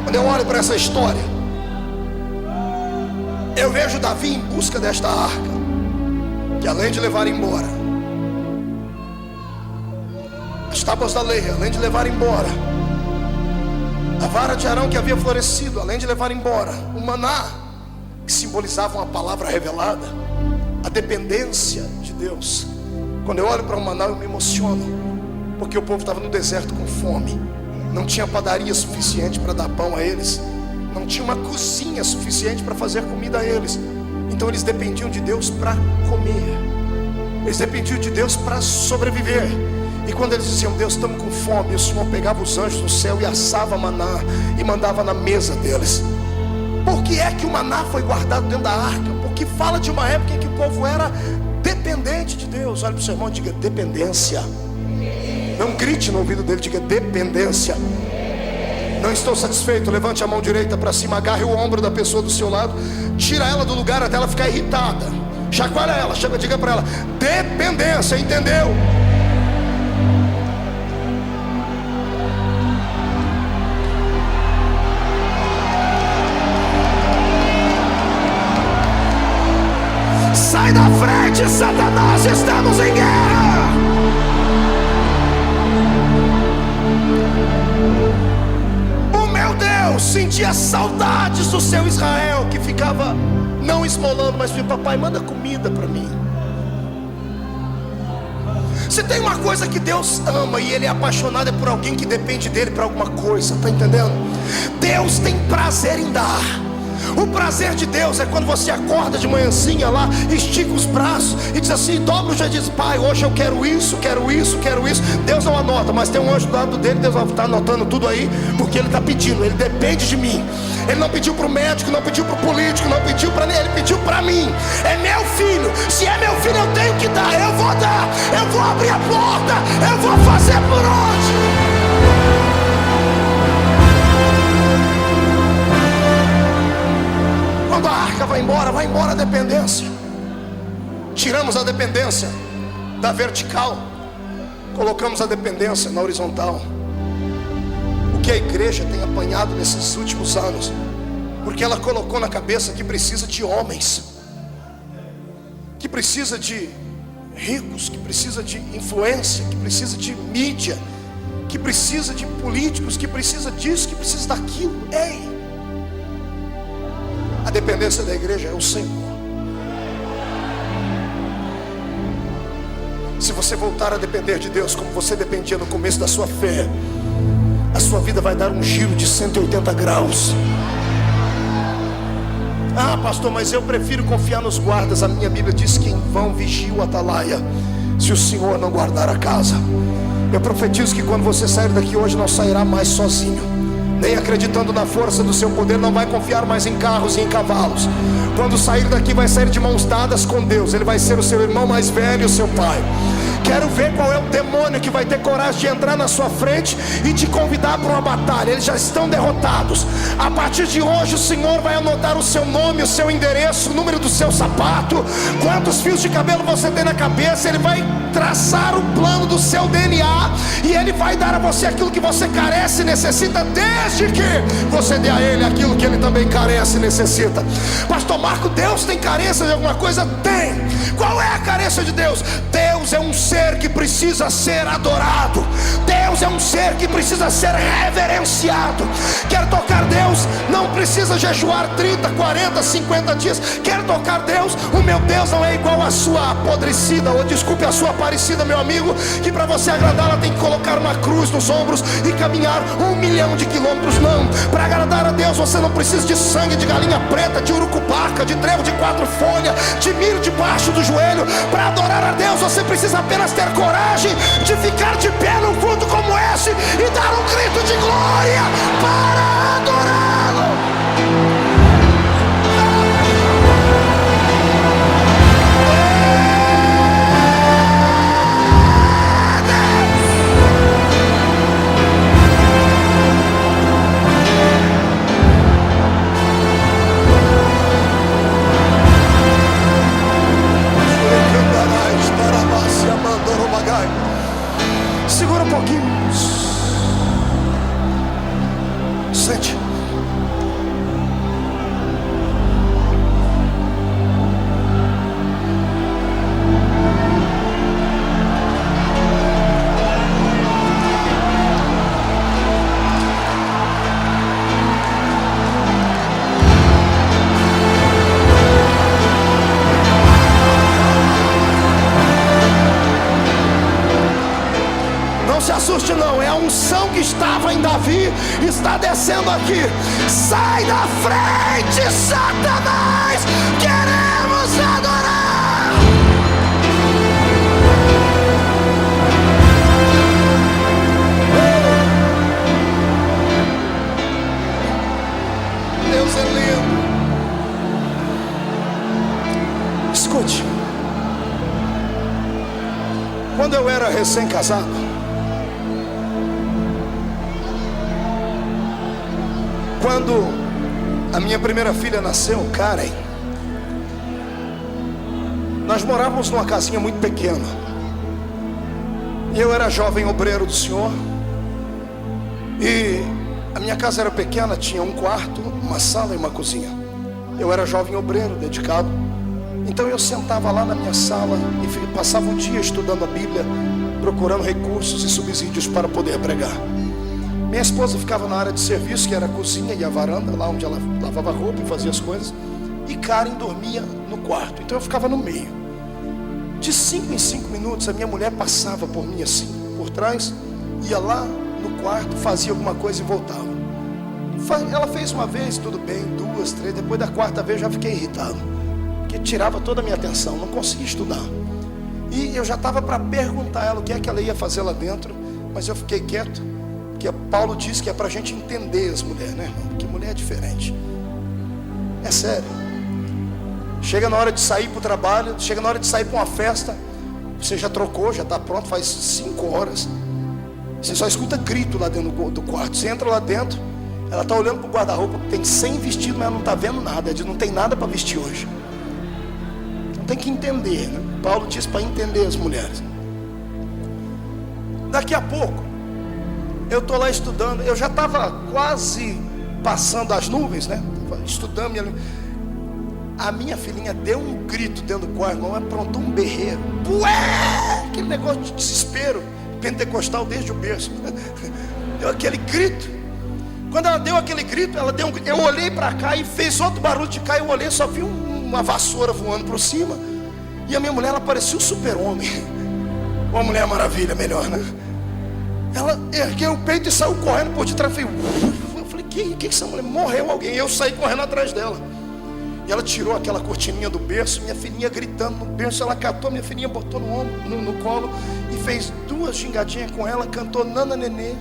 [SPEAKER 1] Quando eu olho para essa história, eu vejo Davi em busca desta arca, que além de levar embora as tábuas da lei, além de levar embora a vara de Arão que havia florescido, além de levar embora o maná, que simbolizava uma palavra revelada, a dependência de Deus. Quando eu olho para o maná, eu me emociono, porque o povo estava no deserto com fome. Não tinha padaria suficiente para dar pão a eles, não tinha uma cozinha suficiente para fazer comida a eles. Então eles dependiam de Deus para comer, eles dependiam de Deus para sobreviver. E quando eles diziam: Deus, estamos com fome, o Senhor pegava os anjos do céu e assava maná e mandava na mesa deles. Por que é que o maná foi guardado dentro da arca? Porque fala de uma época em que o povo era dependente de Deus. Olha para o seu irmão e diga: dependência. Não grite no ouvido dele, diga: dependência. Não estou satisfeito, levante a mão direita para cima, agarre o ombro da pessoa do seu lado, tira ela do lugar até ela ficar irritada, chacoalha ela, diga para ela: dependência, entendeu? Sai da frente, Satanás, estamos em guerra. O meu Deus sentia saudades do seu Israel, que ficava não esmolando, mas dizia: papai, manda comida para mim. Se tem uma coisa que Deus ama e Ele é apaixonado, é por alguém que depende dele para alguma coisa, tá entendendo? Deus tem prazer em dar. O prazer de Deus é quando você acorda de manhãzinha lá, estica os braços e diz assim, dobra o joelho e diz: pai, hoje eu quero isso, quero isso, quero isso. Deus não anota, mas tem um anjo do lado dele, Deus vai estar anotando tudo aí, porque Ele está pedindo, Ele depende de mim. Ele não pediu para o médico, não pediu para o político, não pediu para ninguém, Ele pediu para mim. É meu filho, se é meu filho eu tenho que dar, eu vou dar, eu vou abrir a porta, eu vou fazer por onde. Quando a arca vai embora a dependência. Tiramos a dependência da vertical, colocamos a dependência na horizontal. O que a igreja tem apanhado nesses últimos anos, porque ela colocou na cabeça que precisa de homens, que precisa de ricos, que precisa de influência, que precisa de mídia, que precisa de políticos, que precisa disso, que precisa daquilo. Ei! A dependência da igreja é o Senhor. Se você voltar a depender de Deus como você dependia no começo da sua fé, a sua vida vai dar um giro de 180 graus. Ah, pastor, mas eu prefiro confiar nos guardas. A minha Bíblia diz que em vão vigia o atalaia, se o Senhor não guardar a casa. Eu profetizo que quando você sair daqui hoje, não sairá mais sozinho, nem acreditando na força do seu poder, não vai confiar mais em carros e em cavalos. Quando sair daqui, vai sair de mãos dadas com Deus. Ele vai ser o seu irmão mais velho, o seu pai, Quero ver qual é o demônio que vai ter coragem de entrar na sua frente e te convidar para uma batalha. Eles já estão derrotados. A partir de hoje o Senhor vai anotar o seu nome, o seu endereço, o número do seu sapato, quantos fios de cabelo você tem na cabeça. Ele vai traçar o plano do seu DNA e Ele vai dar a você aquilo que você carece e necessita, desde que você dê a Ele aquilo que Ele também carece e necessita. Pastor Marco, Deus tem carência de alguma coisa? Tem. Qual é a carência de Deus? Deus é um ser que precisa ser adorado. Deus é um ser que precisa ser reverenciado. Quer tocar Deus? Não precisa jejuar 30, 40, 50 dias. Quer tocar Deus? O meu Deus não é igual a sua apodrecida, ou desculpe, a sua parecida, meu amigo, que para você agradá-la tem que colocar uma cruz nos ombros e caminhar 1 milhão de quilômetros. Não, para agradar a Deus você não precisa de sangue de galinha preta, de urucubaca, de trevo de 4 folhas, de milho debaixo do joelho. Para adorar a Deus você precisa apenas ter coragem de ficar de pé num culto como esse e dar um grito de glória para adorá-lo. Segura um pouquinho. Sente. Não se assuste não, é a unção que estava em Davi, está descendo aqui. Sai da frente, Satanás, queremos adorar. Deus é lindo. Escute, quando eu era recém-casado, quando a minha primeira filha nasceu, Karen, nós morávamos numa casinha muito pequena. E eu era jovem obreiro do Senhor. E a minha casa era pequena, tinha um quarto, uma sala e uma cozinha. Eu era jovem obreiro, dedicado. Então eu sentava lá na minha sala e passava o dia estudando a Bíblia, procurando recursos e subsídios para poder pregar. Minha esposa ficava na área de serviço, que era a cozinha e a varanda, lá onde ela lavava roupa e fazia as coisas. E Karen dormia no quarto, então eu ficava no meio. De 5 em 5 minutos a minha mulher passava por mim assim, por trás, ia lá no quarto, fazia alguma coisa e voltava. Ela fez uma vez, tudo bem, 2, 3, depois da 4ª vez eu já fiquei irritado, porque tirava toda a minha atenção, não conseguia estudar. E eu já estava para perguntar a ela o que é que ela ia fazer lá dentro, mas eu fiquei quieto. Porque Paulo diz que é para a gente entender as mulheres, né, irmão? Porque mulher é diferente. É sério. Chega na hora de sair para o trabalho, chega na hora de sair para uma festa, você já trocou, já está pronto, faz 5 horas. Você só escuta grito lá dentro do quarto. Você entra lá dentro, ela está olhando para o guarda-roupa, tem 100 vestidos, mas ela não está vendo nada. Ela diz, não tem nada para vestir hoje. Então tem que entender, né? Paulo diz para entender as mulheres. Daqui a pouco eu estou lá estudando, eu já estava quase passando as nuvens, né? Estudando, a minha filhinha deu um grito dentro do quarto, irmão, aprontou um berreiro. Ué! Aquele negócio de desespero, pentecostal desde o berço. Deu aquele grito. Quando ela deu aquele grito, eu olhei para cá e fez outro barulho de cá, eu olhei, só vi uma vassoura voando por cima. E a minha mulher, ela parecia um super-homem. Uma mulher maravilha, melhor, né? Ela ergueu o peito e saiu correndo por detrás. Eu falei, que essa mulher? Morreu alguém. E eu saí correndo atrás dela. E ela tirou aquela cortininha do berço, minha filhinha gritando no berço. Ela catou minha filhinha, botou no ombro, no colo e fez 2 gingadinhas com ela, cantou Nana Nenê.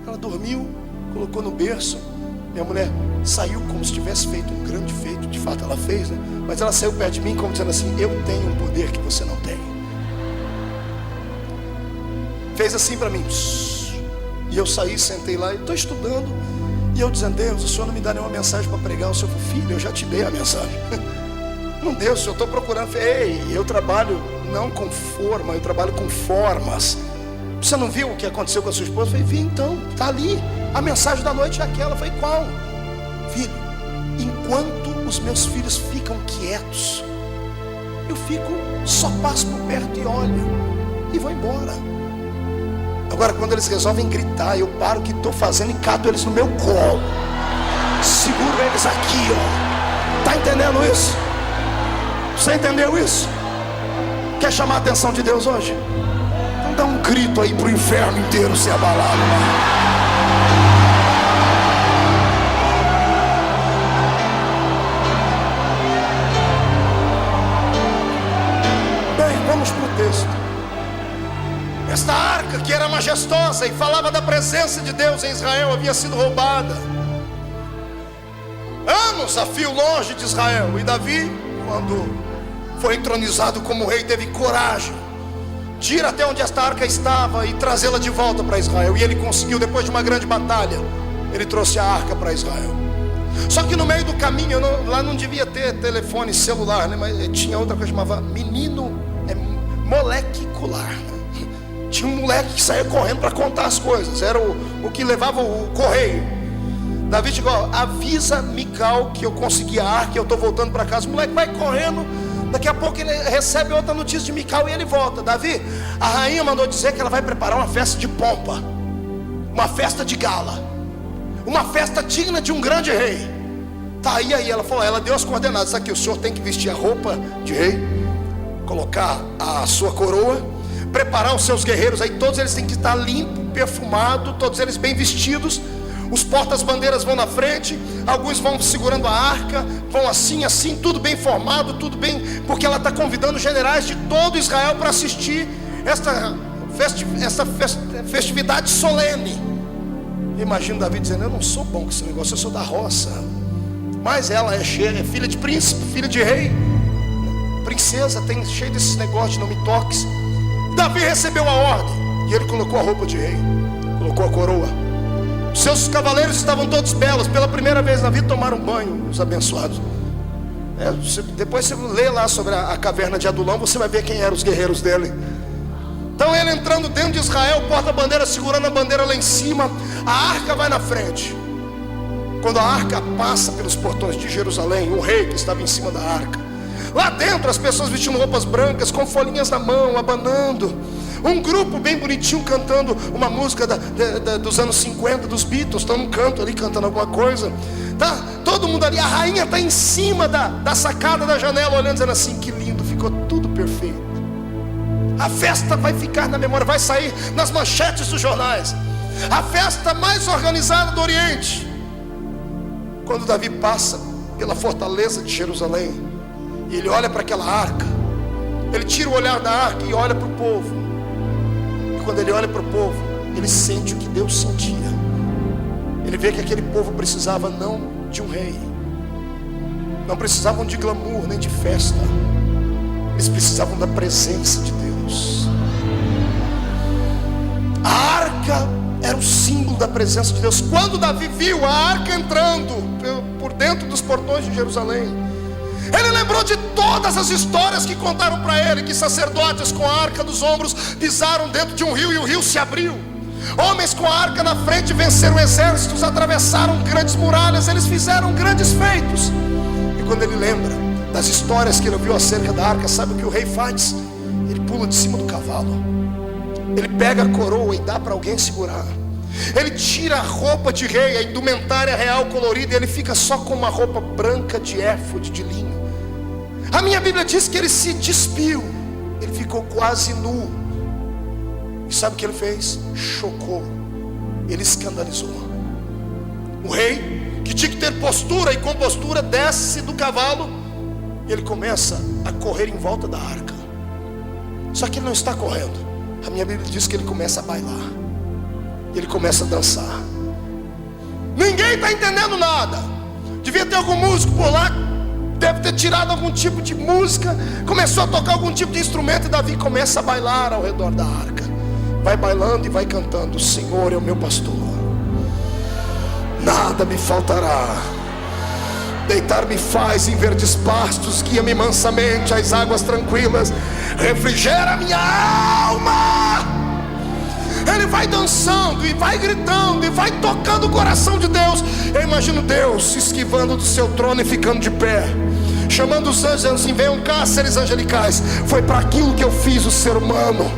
[SPEAKER 1] Ela dormiu, colocou no berço. Minha mulher saiu como se tivesse feito um grande feito. De fato ela fez, né? Mas ela saiu perto de mim como dizendo assim, eu tenho um poder que você não tem. fez assim para mim. E eu saí, sentei lá e estou estudando. E eu dizendo: Deus, o Senhor não me dá nenhuma mensagem para pregar. O Senhor falou: filho, eu já te dei a mensagem. Não deu, Senhor, eu estou procurando. Ei, eu trabalho não com forma, eu trabalho com formas. Você não viu o que aconteceu com a sua esposa? Eu falei: vi, então, está ali. A mensagem da noite é aquela. Eu falei: qual? Filho, enquanto os meus filhos ficam quietos, eu fico, só passo por perto e olho e vou embora. Agora quando eles resolvem gritar, eu paro o que estou fazendo e cato eles no meu colo, seguro eles aqui, ó. Está entendendo isso? Você entendeu isso? Quer chamar a atenção de Deus hoje? Então dá um grito aí para o inferno inteiro ser abalado, Vamos para o texto. Esta arca, que era majestosa e falava da presença de Deus em Israel, havia sido roubada. Anos a fio longe de Israel. E Davi, quando foi entronizado como rei, teve coragem de ir até onde esta arca estava e trazê-la de volta para Israel. E ele conseguiu, depois de uma grande batalha, ele trouxe a arca para Israel. Só que no meio do caminho, lá não devia ter telefone celular, né? Mas tinha outra coisa que chamava molecular. Tinha um moleque que saía correndo para contar as coisas. Era o que levava o correio. Davi chegou: avisa Mical que eu consegui a arca e eu estou voltando para casa. O moleque vai correndo. Daqui a pouco ele recebe outra notícia de Mical e ele volta. Davi, a rainha mandou dizer que ela vai preparar uma festa de pompa, uma festa de gala, uma festa digna de um grande rei. Tá aí, ela falou, ela deu as coordenadas. Aqui, o senhor tem que vestir a roupa de rei, colocar a sua coroa, preparar os seus guerreiros aí, todos eles têm que estar limpos, perfumados, todos eles bem vestidos. Os portas-bandeiras vão na frente, alguns vão segurando a arca, vão assim, tudo bem formado, tudo bem, porque ela está convidando generais de todo Israel para assistir esta festividade solene. Imagino Davi dizendo: eu não sou bom com esse negócio, eu sou da roça. Mas ela é cheia, é filha de príncipe, filha de rei, princesa, tem cheio desses negócios de não me toques. Davi recebeu a ordem e ele colocou a roupa de rei, colocou a coroa. Seus cavaleiros estavam todos belos. Pela primeira vez na vida tomaram banho, os abençoados. Depois você lê lá sobre a caverna de Adulão, você vai ver quem eram os guerreiros dele. Então ele entrando dentro de Israel, porta-bandeira segurando a bandeira lá em cima, a arca vai na frente. Quando a arca passa pelos portões de Jerusalém, o rei que estava em cima da arca, lá dentro as pessoas vestindo roupas brancas, com folhinhas na mão, abanando. Um grupo bem bonitinho cantando uma música dos anos 50, dos Beatles. Estão num canto ali cantando alguma coisa. Tá todo mundo ali, a rainha está em cima da sacada da janela, olhando, dizendo assim: que lindo, ficou tudo perfeito. A festa vai ficar na memória, vai sair nas manchetes dos jornais. A festa mais organizada do Oriente. Quando Davi passa pela fortaleza de Jerusalém, e ele olha para aquela arca, ele tira o olhar da arca e olha para o povo. E quando ele olha para o povo, ele sente o que Deus sentia. Ele vê que aquele povo precisava não de um rei, não precisavam de glamour nem de festa, eles precisavam da presença de Deus. A arca era o símbolo da presença de Deus. Quando Davi viu a arca entrando por dentro dos portões de Jerusalém, ele lembrou de todas as histórias que contaram para ele, que sacerdotes com a arca dos ombros pisaram dentro de um rio e o rio se abriu. Homens com a arca na frente venceram exércitos, atravessaram grandes muralhas, eles fizeram grandes feitos. E quando ele lembra das histórias que ele ouviu acerca da arca, sabe o que o rei faz? Ele pula de cima do cavalo, ele pega a coroa e dá para alguém segurar. Ele tira a roupa de rei, a indumentária real colorida, e ele fica só com uma roupa branca de éfode, de linho. A minha Bíblia diz que ele se despiu, ele ficou quase nu. E sabe o que ele fez? Chocou, ele escandalizou. O rei, que tinha que ter postura e compostura, desce do cavalo e ele começa a correr em volta da arca. Só que ele não está correndo. A minha Bíblia diz que ele começa a bailar, ele começa a dançar. Ninguém está entendendo nada. Devia ter algum músico por lá, deve ter tirado algum tipo de música, começou a tocar algum tipo de instrumento, e Davi começa a bailar ao redor da arca. vai bailando e vai cantando: o Senhor é o meu pastor, nada me faltará. Deitar-me faz em verdes pastos, guia-me mansamente às águas tranquilas, refrigera minha alma. Ele vai dançando e vai gritando e vai tocando o coração de Deus. Eu imagino Deus se esquivando do seu trono e ficando de pé, chamando os anjos, assim: venham cá, seres angelicais. Foi para aquilo que eu fiz o ser humano,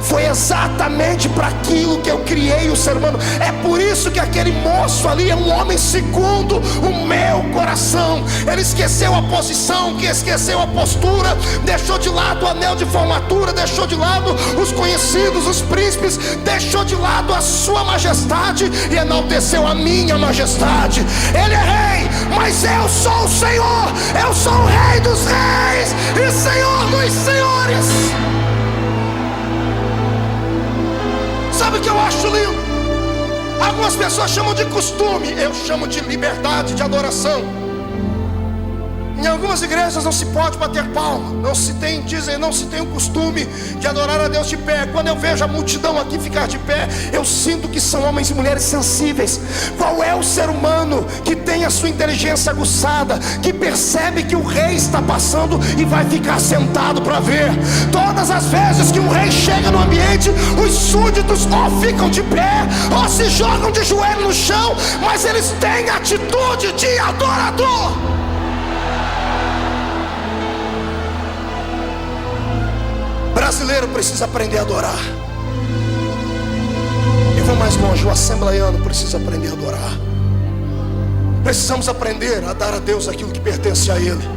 [SPEAKER 1] foi exatamente para aquilo que eu criei o ser humano. É por isso que aquele moço ali é um homem segundo o meu coração. Ele esqueceu a posição, que esqueceu a postura, deixou de lado o anel de formatura, deixou de lado os conhecidos, os príncipes, deixou de lado a sua majestade e enalteceu a minha majestade. Ele é rei, mas eu sou o Senhor. Eu sou o Rei dos reis e Senhor dos senhores. Sabe o que eu acho lindo? Algumas pessoas chamam de costume, eu chamo de liberdade de adoração. Em algumas igrejas não se pode bater palma, não se tem o costume de adorar a Deus de pé. Quando eu vejo a multidão aqui ficar de pé, eu sinto que são homens e mulheres sensíveis. Qual é o ser humano que tem a sua inteligência aguçada, que percebe que o rei está passando e vai ficar sentado para ver? Todas as vezes que um rei chega no ambiente, os súditos ou ficam de pé ou se jogam de joelho no chão, mas eles têm atitude de adorador. Brasileiro precisa aprender a adorar. E vou mais longe, o assembleiano precisa aprender a adorar. Precisamos aprender a dar a Deus aquilo que pertence a Ele.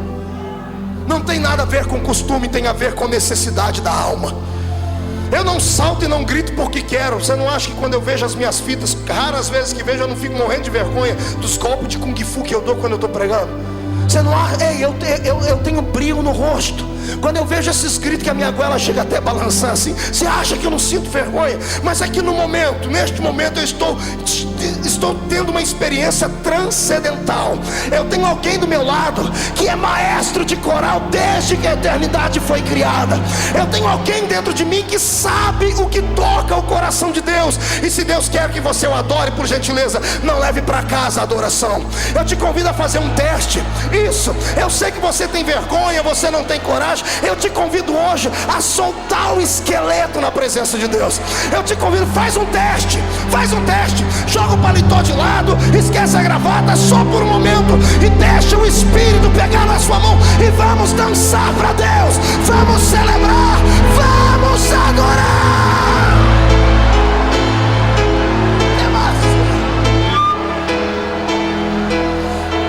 [SPEAKER 1] Não tem nada a ver com costume, tem a ver com necessidade da alma. Eu não salto e não grito porque quero. Você não acha que quando eu vejo as minhas fitas, raras vezes que vejo, eu não fico morrendo de vergonha dos golpes de Kung Fu que eu dou quando eu estou pregando? Você não acha? Ei, eu tenho brilho no rosto. Quando eu vejo esses gritos que a minha goela chega até a balançar assim, você acha que eu não sinto vergonha? Mas é que neste momento eu estou tendo uma experiência transcendental. Eu tenho alguém do meu lado que é maestro de coral desde que a eternidade foi criada. Eu tenho alguém dentro de mim que sabe o que toca o coração de Deus. E se Deus quer que você o adore, por gentileza, não leve para casa a adoração. Eu te convido a fazer um teste. Isso, eu sei que você tem vergonha, você não tem coragem. Eu te convido hoje a soltar o esqueleto na presença de Deus. Eu te convido, faz um teste, joga o paletó de lado, esquece a gravata só por um momento e deixa o Espírito pegar na sua mão e vamos dançar para Deus, vamos celebrar, vamos adorar.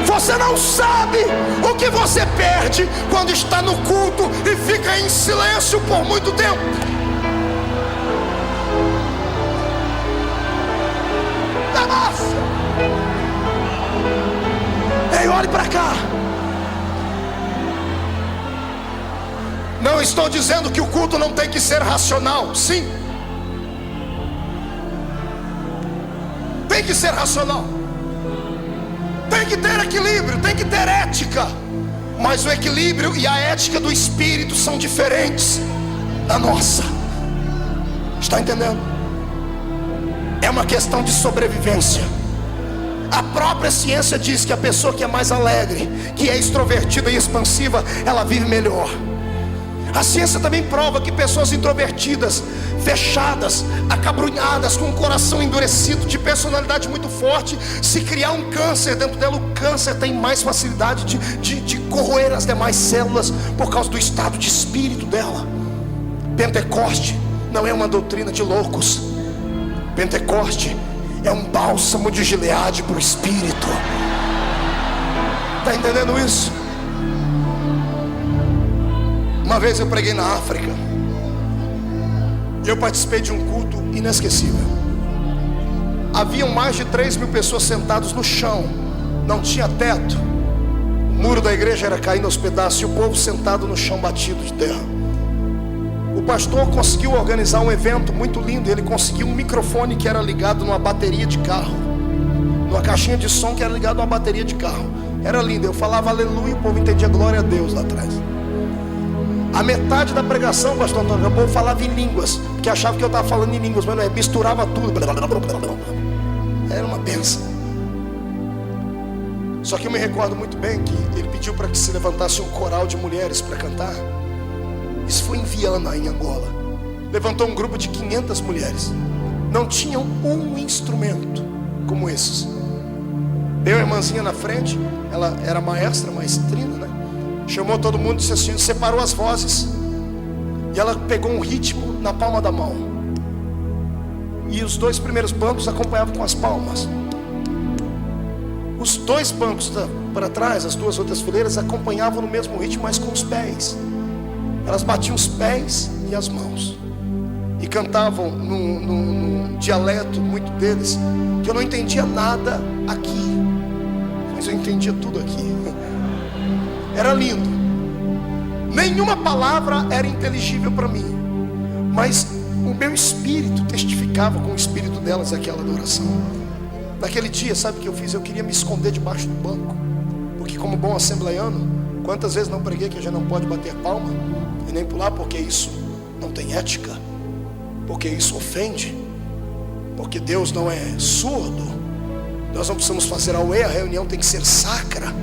[SPEAKER 1] Você não sabe o que você perde quando está no culto e fica em silêncio por muito tempo. Ei, olhe para cá. Não estou dizendo que o culto não tem que ser racional. Sim, tem que ser racional. Tem que ter equilíbrio, tem que ter ética. Mas o equilíbrio e a ética do Espírito são diferentes da nossa. Está entendendo? É uma questão de sobrevivência. A própria ciência diz que a pessoa que é mais alegre, que é extrovertida e expansiva, ela vive melhor. A ciência também prova que pessoas introvertidas, fechadas, acabrunhadas, com o coração endurecido, de personalidade muito forte, se criar um câncer dentro dela, o câncer tem mais facilidade de corroer as demais células por causa do estado de espírito dela. Pentecoste não é uma doutrina de loucos. Pentecoste é um bálsamo de Gileade para o espírito. Está entendendo isso? Uma vez eu preguei na África e eu participei de um culto inesquecível. Haviam mais de 3.000 pessoas sentadas no chão, não tinha teto. O muro da igreja era caindo aos pedaços e o povo sentado no chão batido de terra. O pastor conseguiu organizar um evento muito lindo. Ele conseguiu um microfone que era ligado numa bateria de carro, numa caixinha de som que era ligado numa bateria de carro. Era lindo, eu falava aleluia e o povo entendia glória a Deus lá atrás. A metade da pregação, pastor Antônio, o povo falava em línguas, porque achava que eu estava falando em línguas, mas não é, misturava tudo. Era uma benção. Só que eu me recordo muito bem que ele pediu para que se levantasse um coral de mulheres para cantar. Isso foi em Viana, em Angola. Levantou um grupo de 500 mulheres. Não tinham um instrumento como esses. Veio a irmãzinha na frente, ela era maestra, maestrina, né? Chamou todo mundo e disse assim, separou as vozes. E ela pegou um ritmo na palma da mão. E os 2 primeiros bancos acompanhavam com as palmas. Os 2 bancos para trás, as 2 outras fileiras, acompanhavam no mesmo ritmo, mas com os pés. Elas batiam os pés e as mãos. E cantavam num dialeto muito deles, que eu não entendia nada aqui, mas eu entendia tudo aqui. Era lindo. Nenhuma palavra era inteligível para mim, mas o meu espírito testificava com o espírito delas aquela adoração. Naquele dia, sabe o que eu fiz? Eu queria me esconder debaixo do banco, porque como bom assembleiano, quantas vezes não preguei que a gente não pode bater palma e nem pular, porque isso não tem ética, porque isso ofende, porque Deus não é surdo. Nós não precisamos fazer auê, a reunião tem que ser sacra.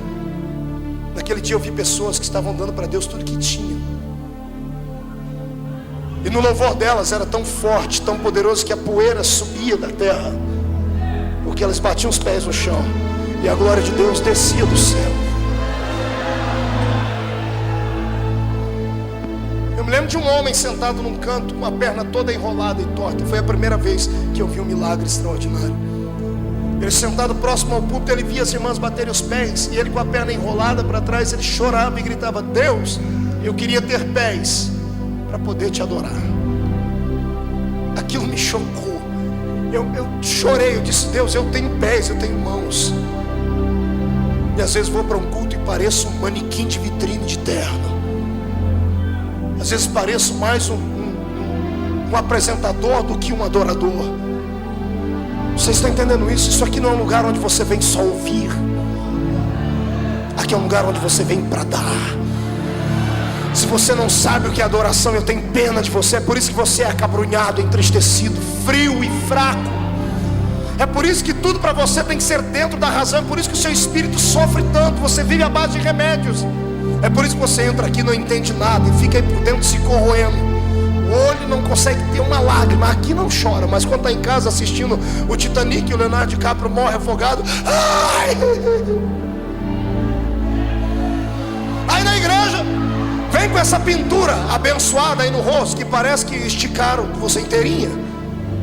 [SPEAKER 1] Naquele dia eu vi pessoas que estavam dando para Deus tudo que tinham. E no louvor delas era tão forte, tão poderoso, que a poeira subia da terra, porque elas batiam os pés no chão e a glória de Deus descia do céu. Eu me lembro de um homem sentado num canto, com a perna toda enrolada e torta. Foi a primeira vez que eu vi um milagre extraordinário. Ele sentado próximo ao púlpito, ele via as irmãs baterem os pés, e ele com a perna enrolada para trás, ele chorava e gritava: Deus, eu queria ter pés para poder te adorar. Aquilo me chocou. Eu chorei, eu disse: Deus, eu tenho pés, eu tenho mãos. E às vezes vou para um culto e pareço um manequim de vitrine de terno. Às vezes pareço mais um apresentador do que um adorador. Vocês estão entendendo isso? Isso aqui não é um lugar onde você vem só ouvir. Aqui é um lugar onde você vem para dar. Se você não sabe o que é adoração, eu tenho pena de você. É por isso que você é acabrunhado, entristecido, frio e fraco. É por isso que tudo para você tem que ser dentro da razão. É por isso que o seu espírito sofre tanto. Você vive à base de remédios. É por isso que você entra aqui e não entende nada e fica aí por dentro se corroendo. O olho não consegue ter uma lágrima. Aqui não chora, mas quando está em casa assistindo o Titanic e o Leonardo DiCaprio morre afogado, ai! Aí na igreja vem com essa pintura abençoada aí no rosto, que parece que esticaram você inteirinha.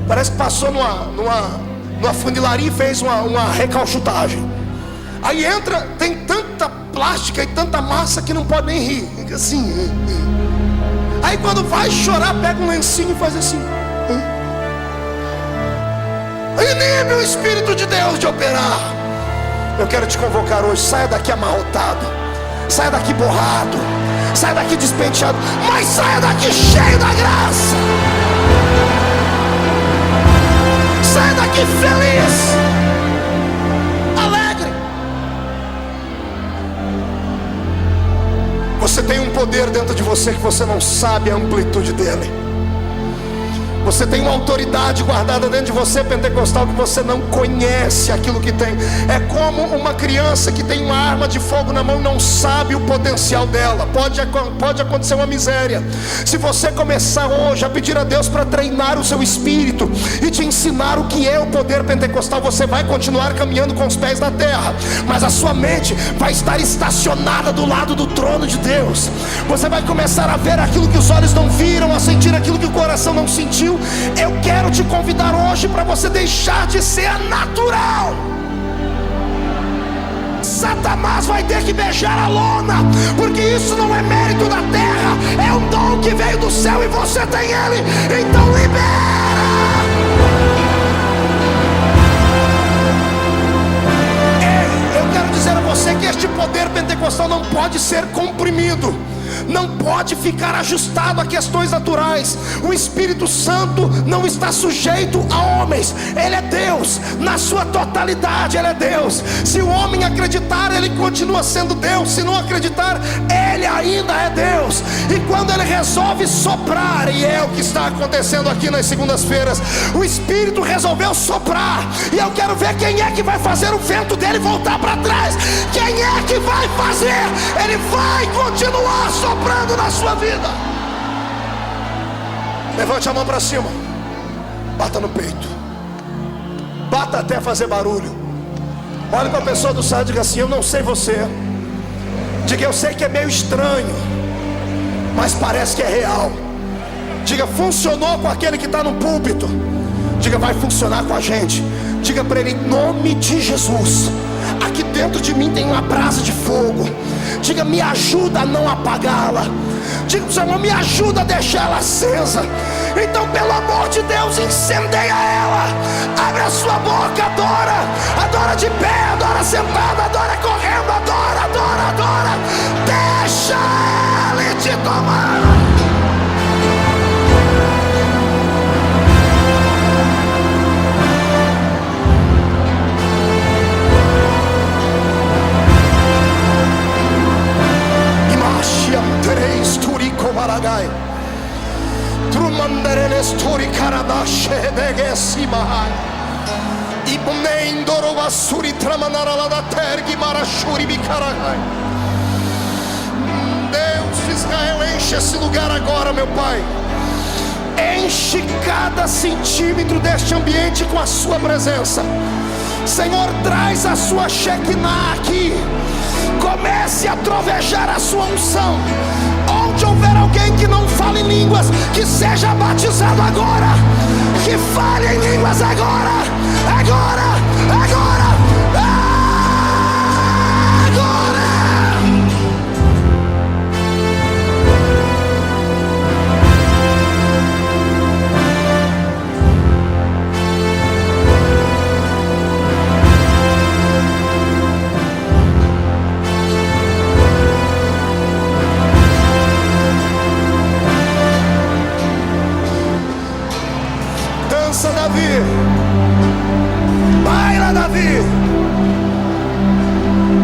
[SPEAKER 1] Parece que passou numa funilaria e fez uma recalchutagem. Aí entra, tem tanta plástica e tanta massa que não pode nem rir. Fica assim. Aí quando vai chorar, pega um lencinho e faz assim. Inibe o Espírito de Deus de operar. Eu quero te convocar hoje. Saia daqui amarrotado, saia daqui borrado, saia daqui despenteado, mas saia daqui cheio da graça. Saia daqui feliz, alegre. Você tem um poder dentro de você que você não sabe a amplitude dele. Você tem uma autoridade guardada dentro de você, pentecostal, que você não conhece aquilo que tem. É como uma criança que tem uma arma de fogo na mão e não sabe o potencial dela. Pode acontecer uma miséria. Se você começar hoje a pedir a Deus para treinar o seu espírito e te ensinar o que é o poder pentecostal, você vai continuar caminhando com os pés na terra, mas a sua mente vai estar estacionada do lado do trono de Deus. Você vai começar a ver aquilo que os olhos não viram, a sentir aquilo que o coração não sentiu. Eu quero te convidar hoje para você deixar de ser natural. Satanás vai ter que beijar a lona, porque isso não é mérito da terra, é um dom que veio do céu e você tem ele. Então libera. Eu quero dizer a você que este poder pentecostal não pode ser comprimido. não pode ficar ajustado a questões naturais. O Espírito Santo não está sujeito a homens. Ele é Deus, na sua totalidade Ele é Deus. Se o homem acreditar, ele continua sendo Deus. Se não acreditar, Ele ainda é Deus. E quando Ele resolve soprar, e é o que está acontecendo aqui nas segundas-feiras, o Espírito resolveu soprar, e eu quero ver quem é que vai fazer o vento dele voltar para trás. Quem é que vai fazer? Ele vai continuar soprando na sua vida. Levante a mão para cima, bata no peito, bata até fazer barulho. Olha para a pessoa do lado e diga assim: eu não sei você. Diga: eu sei que é meio estranho, mas parece que é real. Diga: funcionou com aquele que está no púlpito. Diga: vai funcionar com a gente. Diga para ele: em nome de Jesus, aqui dentro de mim tem uma brasa de fogo. Diga: me ajuda a não apagá-la. Diga: Senhor, me ajuda a deixar ela acesa. Então, pelo amor de Deus, incendeia ela. Abre a sua boca, adora. Adora de pé, adora sentado, adora correndo, adora, adora, adora. Deixa Ele te tomar. Três turico baragai, trumandereles turicarabashe degesimahai, ibnendoro vasuri tramanarala da tergi marashuri bicaragai. Deus de Israel, enche esse lugar agora, meu Pai. Enche cada centímetro deste ambiente com a sua presença. Senhor, traz a sua Shekinah aqui. Comece a trovejar a sua unção. Onde houver alguém que não fale em línguas, que seja batizado agora. Que fale em línguas agora. Agora, agora, agora. Davi, baila, Davi.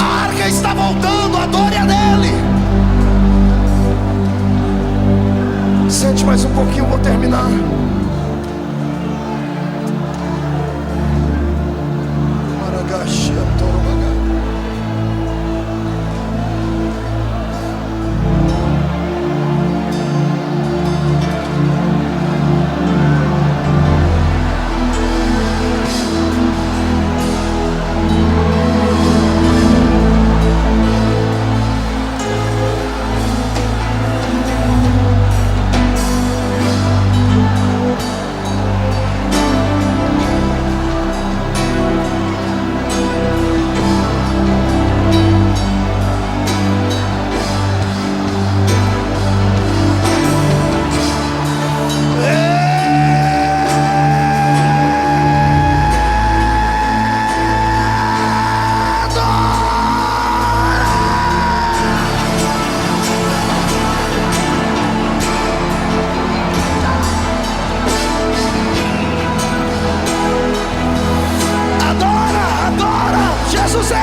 [SPEAKER 1] A arca está voltando, adore a dele. Sente mais um pouquinho, vou terminar.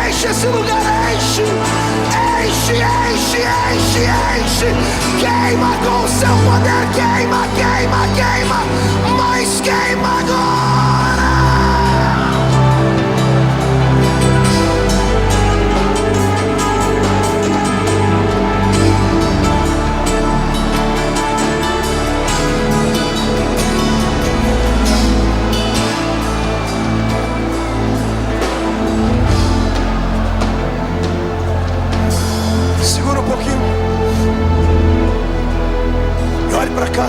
[SPEAKER 1] Enche esse lugar, enche, enche, enche, enche, enche. Queima com o seu poder, queima, queima, queima, mas queima agora. Segura um pouquinho e olhe para cá.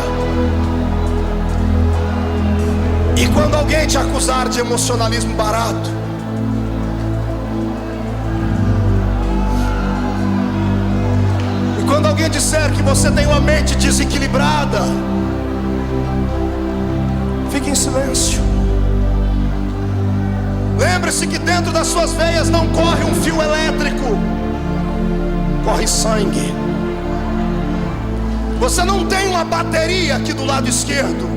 [SPEAKER 1] E quando alguém te acusar de emocionalismo barato, e quando alguém disser que você tem uma mente desequilibrada, fique em silêncio. Lembre-se que dentro das suas veias não corre um fio elétrico, corre sangue. Você não tem uma bateria aqui do lado esquerdo,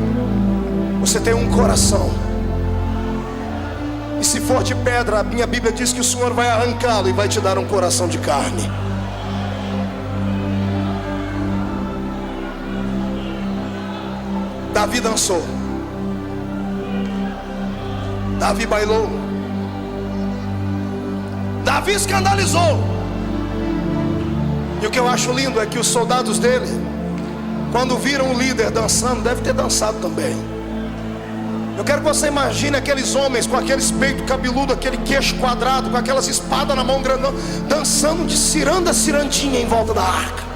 [SPEAKER 1] você tem um coração. E se for de pedra, a minha Bíblia diz que o Senhor vai arrancá-lo e vai te dar um coração de carne. Davi dançou, Davi bailou, Davi escandalizou. E o que eu acho lindo é que os soldados dele, quando viram o líder dançando, deve ter dançado também. Eu quero que você imagine aqueles homens com aqueles peitos cabeludos, aquele queixo quadrado, com aquelas espadas na mão grandão, dançando de ciranda a cirandinha em volta da arca.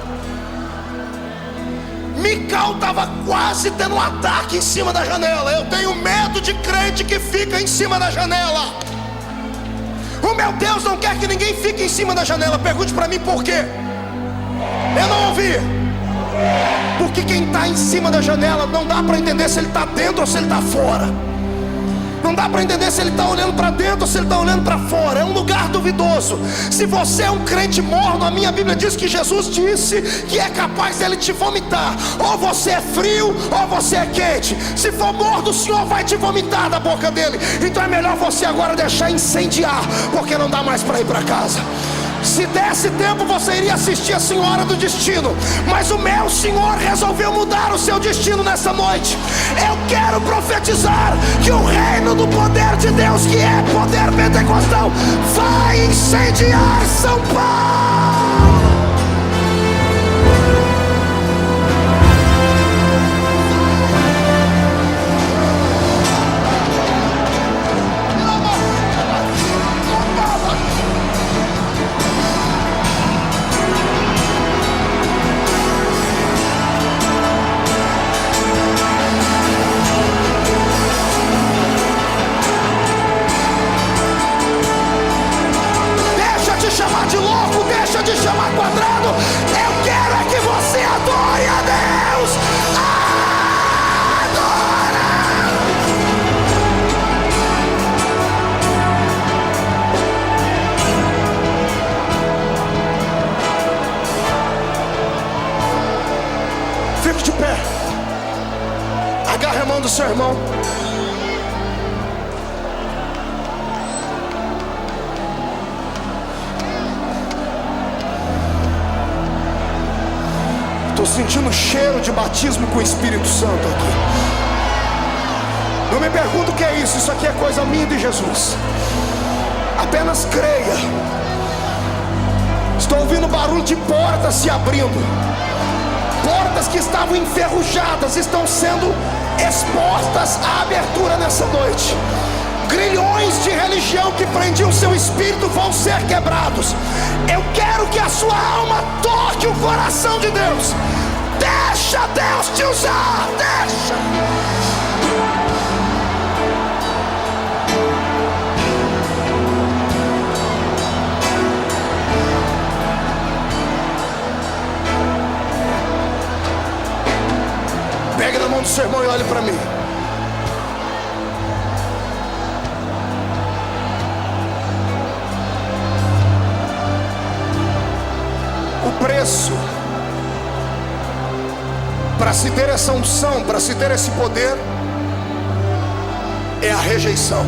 [SPEAKER 1] Mical estava quase tendo um ataque em cima da janela. Eu tenho medo de crente que fica em cima da janela. O meu Deus não quer que ninguém fique em cima da janela. Pergunte para mim por quê. Eu não ouvi. Porque quem está em cima da janela não dá para entender se ele está dentro ou se ele está fora. Não dá para entender se ele está olhando para dentro ou se ele está olhando para fora. É um lugar duvidoso. Se você é um crente morno, a minha Bíblia diz que Jesus disse que é capaz dele te vomitar. Ou você é frio ou você é quente. Se for morno, o Senhor vai te vomitar da boca dele. Então é melhor você agora deixar incendiar, porque não dá mais para ir para casa. Se desse tempo, você iria assistir a Senhora do Destino, mas o meu Senhor resolveu mudar o seu destino nessa noite. Eu quero profetizar que o reino do poder de Deus, que é poder pentecostal, vai incendiar São Paulo. De chamar quadrado, eu quero é que você adore a Deus. Adora. Fique de pé, agarre a mão do seu irmão. Estou sentindo cheiro de batismo com o Espírito Santo aqui. Não me pergunto o que é isso. Isso aqui é coisa minha de Jesus. Apenas creia. Estou ouvindo barulho de portas se abrindo. Portas que estavam enferrujadas estão sendo expostas à abertura nessa noite. Grilhões de religião que prendiam seu espírito vão ser quebrados. Eu quero que a sua alma toque o coração de Deus. Deixa Deus te usar. Deixa. Pegue na mão do seu irmão e olhe para mim. O preço para se ter essa unção, para se ter esse poder, é a rejeição.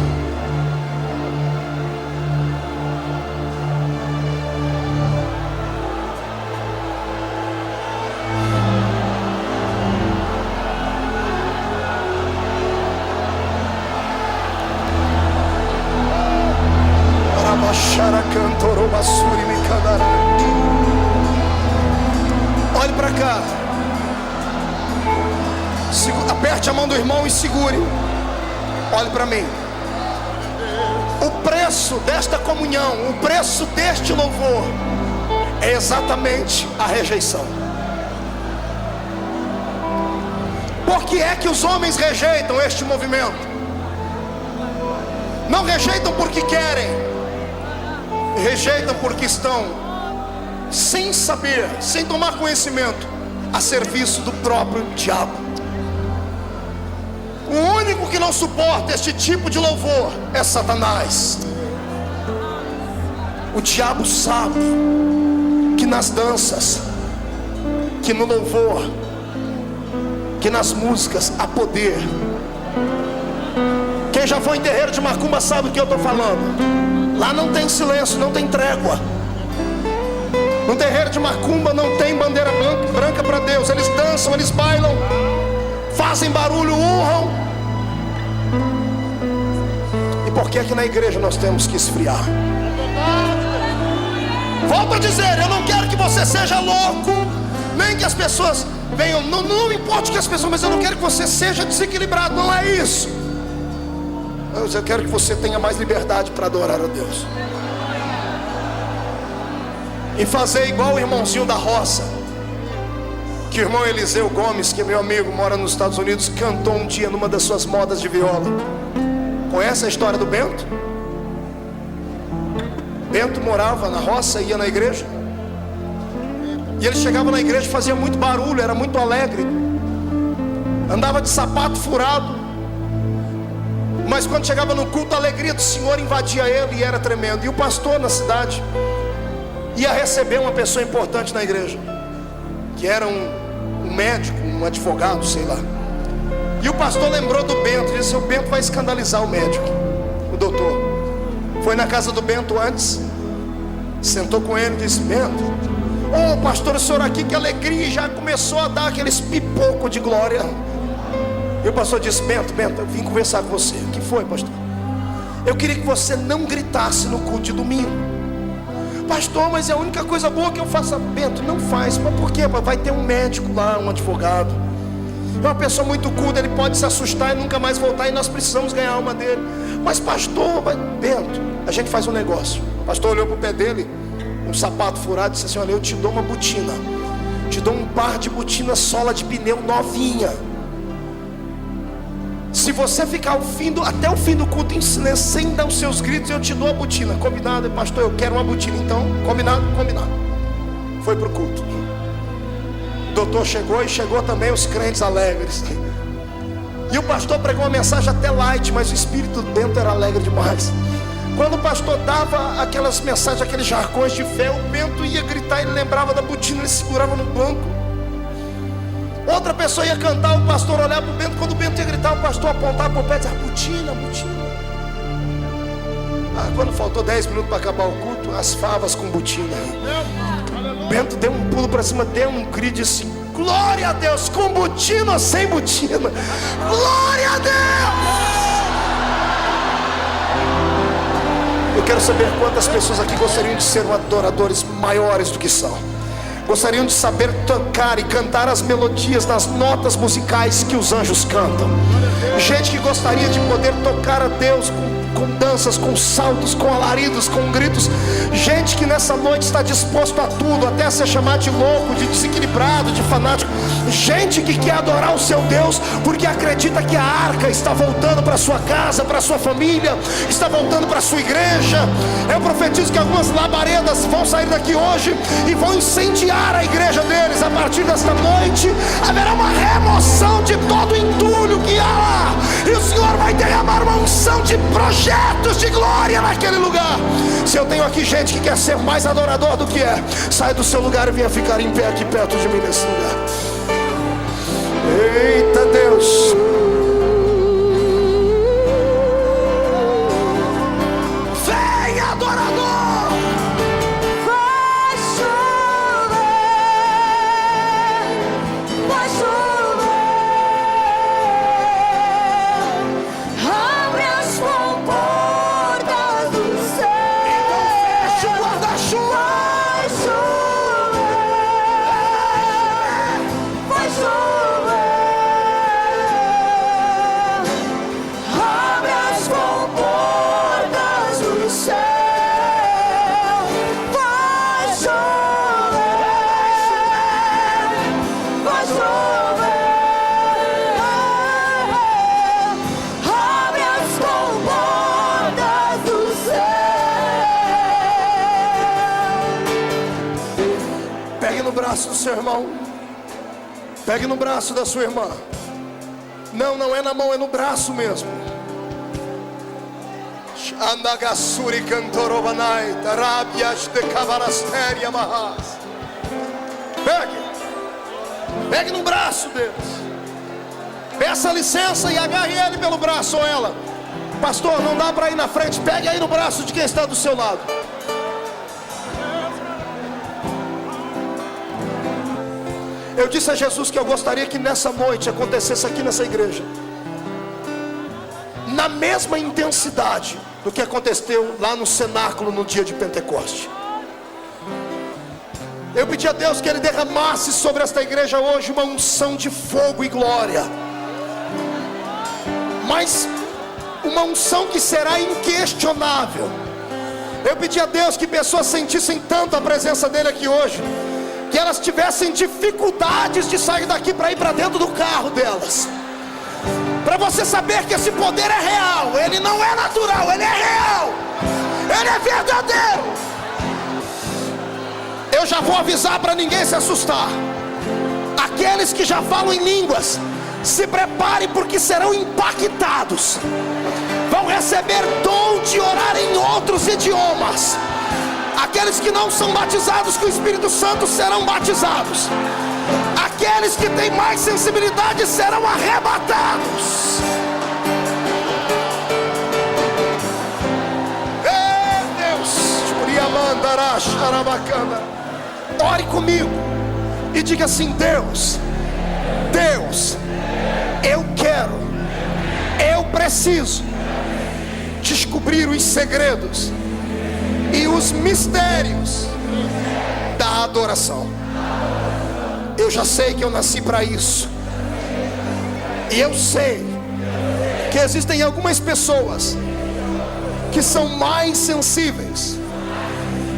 [SPEAKER 1] Olhe para cá. Aperte a mão do irmão e segure. Olhe para mim. O preço desta comunhão, o preço deste louvor, é exatamente a rejeição. Por que é que os homens rejeitam este movimento? Não rejeitam porque querem, rejeitam porque estão sem saber, sem tomar conhecimento, a serviço do próprio diabo. O único que não suporta este tipo de louvor é Satanás. O diabo sabe que nas danças, que no louvor, que nas músicas há poder. Quem já foi em terreiro de macumba sabe o que eu estou falando. Lá não tem silêncio, não tem trégua. No terreiro de macumba não tem bandeira branca para Deus. Eles dançam, eles bailam, fazem barulho, urram. E por que aqui na igreja nós temos que esfriar? Volto a dizer, eu não quero que você seja louco, nem que as pessoas venham, não importa que as pessoas, mas eu não quero que você seja desequilibrado. Não é isso. Eu quero que você tenha mais liberdade para adorar a Deus. E fazer igual o irmãozinho da roça, que o irmão Eliseu Gomes, que é meu amigo, mora nos Estados Unidos, cantou um dia numa das suas modas de viola. Conhece a história do Bento? Bento morava na roça, ia na igreja, e ele chegava na igreja, fazia muito barulho, era muito alegre, andava de sapato furado, mas quando chegava no culto, a alegria do Senhor invadia ele e era tremendo. E o pastor na cidade ia receber uma pessoa importante na igreja, que era um médico, um advogado, sei lá. E o pastor lembrou do Bento, disse: o Bento vai escandalizar o médico, o doutor. Foi na casa do Bento antes, sentou com ele e disse: Bento, ô pastor, o senhor aqui, que alegria. E já começou a dar aqueles pipocos de glória. E o pastor disse: Bento, eu vim conversar com você. O que foi, pastor? Eu queria que você não gritasse no culto de domingo. Pastor, mas é a única coisa boa que eu faço. Bento, não faz. Mas por quê? Vai ter um médico lá, um advogado, é uma pessoa muito culta, ele pode se assustar e nunca mais voltar, e nós precisamos ganhar a alma dele. Mas pastor, Bento, a gente faz um negócio. O pastor olhou para o pé dele, um sapato furado, e disse assim: olha, eu te dou uma botina, te dou um par de botina sola de pneu novinha. Se você ficar até o fim do culto em silêncio, sem dar os seus gritos, eu te dou a botina. Combinado? Pastor, eu quero uma botina. Então, combinado? Combinado. Foi para o culto. O doutor chegou, e chegou também os crentes alegres. E o pastor pregou uma mensagem até light, mas o espírito dentro era alegre demais. Quando o pastor dava aquelas mensagens, aqueles jargões de fé, o Bento ia gritar, ele lembrava da botina, ele segurava no banco. Outra pessoa ia cantar, o pastor olhava para o Bento. Quando o Bento ia gritar, o pastor apontava para o pé e dizia: botina, botina. Quando faltou 10 minutos para acabar o culto, as favas com botina. Bento deu um pulo para cima, deu um grito e disse: glória a Deus, com botina ou sem botina? Glória a Deus! Eu quero saber quantas pessoas aqui gostariam de ser adoradores maiores do que são. Gostariam de saber tocar e cantar as melodias das notas musicais que os anjos cantam. Gente que gostaria de poder tocar a Deus com danças, com saltos, com alaridos, com gritos. Gente que nessa noite está disposto a tudo, até a ser chamado de louco, de desequilibrado, de fanático. Gente que quer adorar o seu Deus porque acredita que a arca está voltando para sua casa, para sua família, está voltando para sua igreja. Eu profetizo que algumas labaredas vão sair daqui hoje e vão incendiar a igreja deles. A partir desta noite haverá uma remoção de todo o entulho que há lá, e o Senhor vai derramar uma unção de projetos de glória naquele lugar. Se eu tenho aqui gente que quer ser mais adorador do que é, sai do seu lugar e venha ficar em pé aqui perto de mim nesse lugar. Eita Deus, vem adorador. Do seu irmão, pegue no braço da sua irmã. Não é na mão, é no braço mesmo. Andagasuri cantorobanai, tarabias de cavalasteria mahas. Pegue no braço deles. Peça licença e agarre ele pelo braço ou ela. Pastor, não dá para ir na frente. Pegue aí no braço de quem está do seu lado. Eu disse a Jesus que eu gostaria que nessa noite acontecesse aqui nessa igreja, na mesma intensidade do que aconteceu lá no cenáculo no dia de Pentecoste. Eu pedi a Deus que Ele derramasse sobre esta igreja hoje uma unção de fogo e glória, mas uma unção que será inquestionável. Eu pedi a Deus que pessoas sentissem tanto a presença dEle aqui hoje, que elas tivessem dificuldades de sair daqui para ir para dentro do carro delas. Para você saber que esse poder é real, ele não é natural, ele é real, ele é verdadeiro. Eu já vou avisar para ninguém se assustar. Aqueles que já falam em línguas, se preparem, porque serão impactados. Vão receber dom de orar em outros idiomas. Aqueles que não são batizados com o Espírito Santo serão batizados. Aqueles que têm mais sensibilidade serão arrebatados. Ei, Deus, ore comigo e diga assim: Deus, eu preciso descobrir os segredos e os mistérios da adoração. Eu já sei que eu nasci para isso. E eu sei que existem algumas pessoas que são mais sensíveis,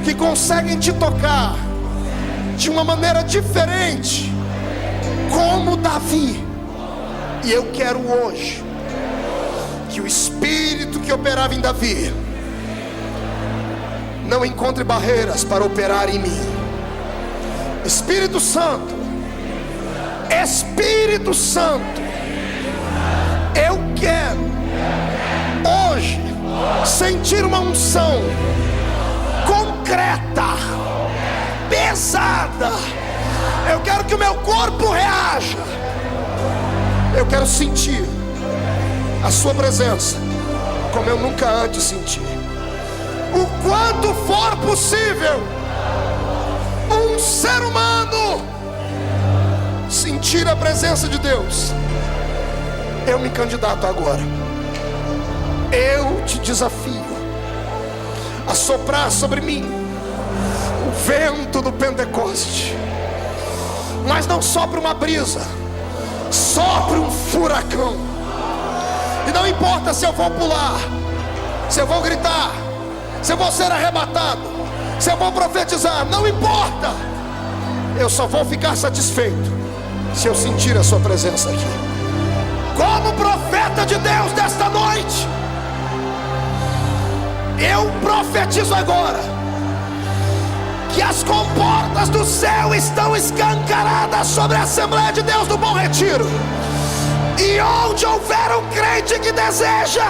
[SPEAKER 1] que conseguem te tocar de uma maneira diferente, como Davi. E eu quero hoje que o Espírito que operava em Davi não encontre barreiras para operar em mim. Espírito Santo, eu quero hoje sentir uma unção concreta, pesada. Eu quero que o meu corpo reaja. Eu quero sentir a sua presença como eu nunca antes senti. O quanto for possível, um ser humano sentir a presença de Deus. Eu me candidato agora. Eu te desafio a soprar sobre mim o vento do Pentecoste. Mas não sopra uma brisa, sopra um furacão. E não importa se eu vou pular, se eu vou gritar, se eu vou ser arrebatado, se eu vou profetizar, não importa. Eu só vou ficar satisfeito se eu sentir a sua presença aqui. Como profeta de Deus desta noite, eu profetizo agora que as comportas do céu estão escancaradas sobre a Assembleia de Deus do Bom Retiro. E onde houver um crente que deseja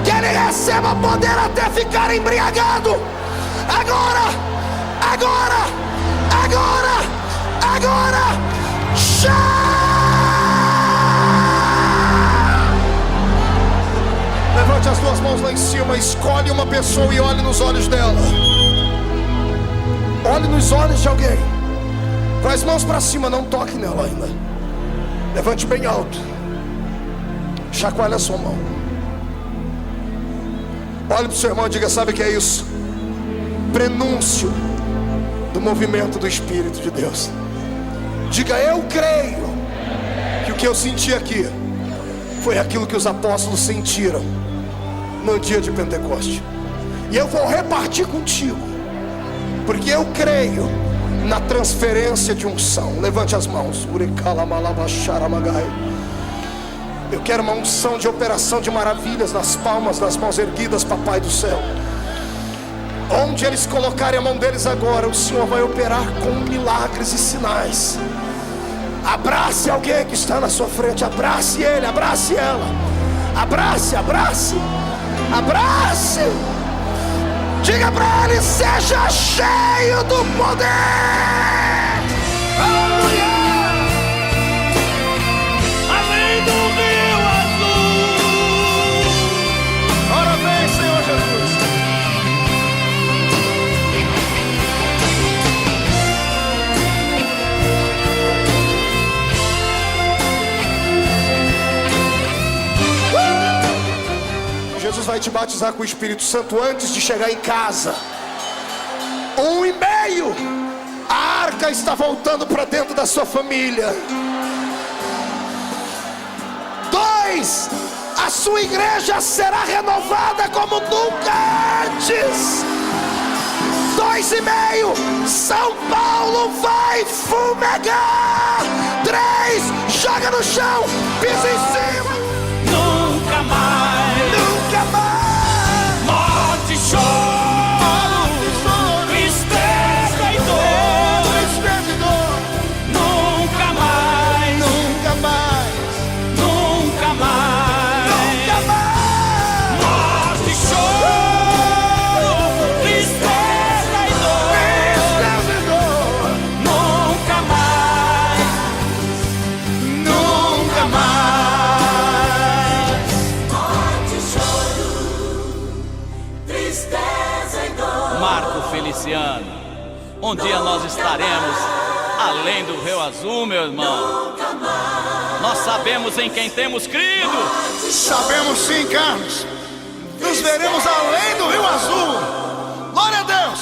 [SPEAKER 1] que ele receba poder até ficar embriagado, agora, levante as duas mãos lá em cima, escolhe uma pessoa e olhe nos olhos dela. Olhe nos olhos de alguém, com as mãos para cima, não toque nela ainda. Levante bem alto, chacoalhe a sua mão. Olhe para o seu irmão e diga: sabe o que é isso? Prenúncio do movimento do Espírito de Deus. Diga: eu creio que o que eu senti aqui foi aquilo que os apóstolos sentiram no dia de Pentecoste. E eu vou repartir contigo, porque eu creio na transferência de unção. Levante as mãos. Eu quero uma unção de operação de maravilhas nas palmas das mãos erguidas, Papai do céu. Onde eles colocarem a mão deles agora, o Senhor vai operar com milagres e sinais. Abrace alguém que está na sua frente. Abrace ele, abrace ela. Abrace. Diga para ele: seja cheio do poder.
[SPEAKER 2] Aleluia! Além do
[SPEAKER 1] vai te batizar com o Espírito Santo antes de chegar em casa. 1,5. A arca está voltando para dentro da sua família. 2. A sua igreja será renovada como nunca antes. 2,5. São Paulo vai fumegar. 3. Joga no chão, pisa em cima.
[SPEAKER 2] Nunca mais.
[SPEAKER 1] Nunca mais.
[SPEAKER 2] Morte, choro, tristeza e dor. Nunca mais.
[SPEAKER 1] Nunca mais.
[SPEAKER 2] Nunca mais.
[SPEAKER 1] Nunca mais.
[SPEAKER 2] Morte, choro, tristeza e dor. Nunca mais. Nunca mais.
[SPEAKER 3] Morte, choro, tristeza e dor.
[SPEAKER 2] Marco Feliciano, um dia nós estaremos além do Rio Azul, meu irmão. Nós sabemos em quem temos crido.
[SPEAKER 1] Sabemos sim, Carlos. Nos veremos além do Rio Azul. Glória a Deus.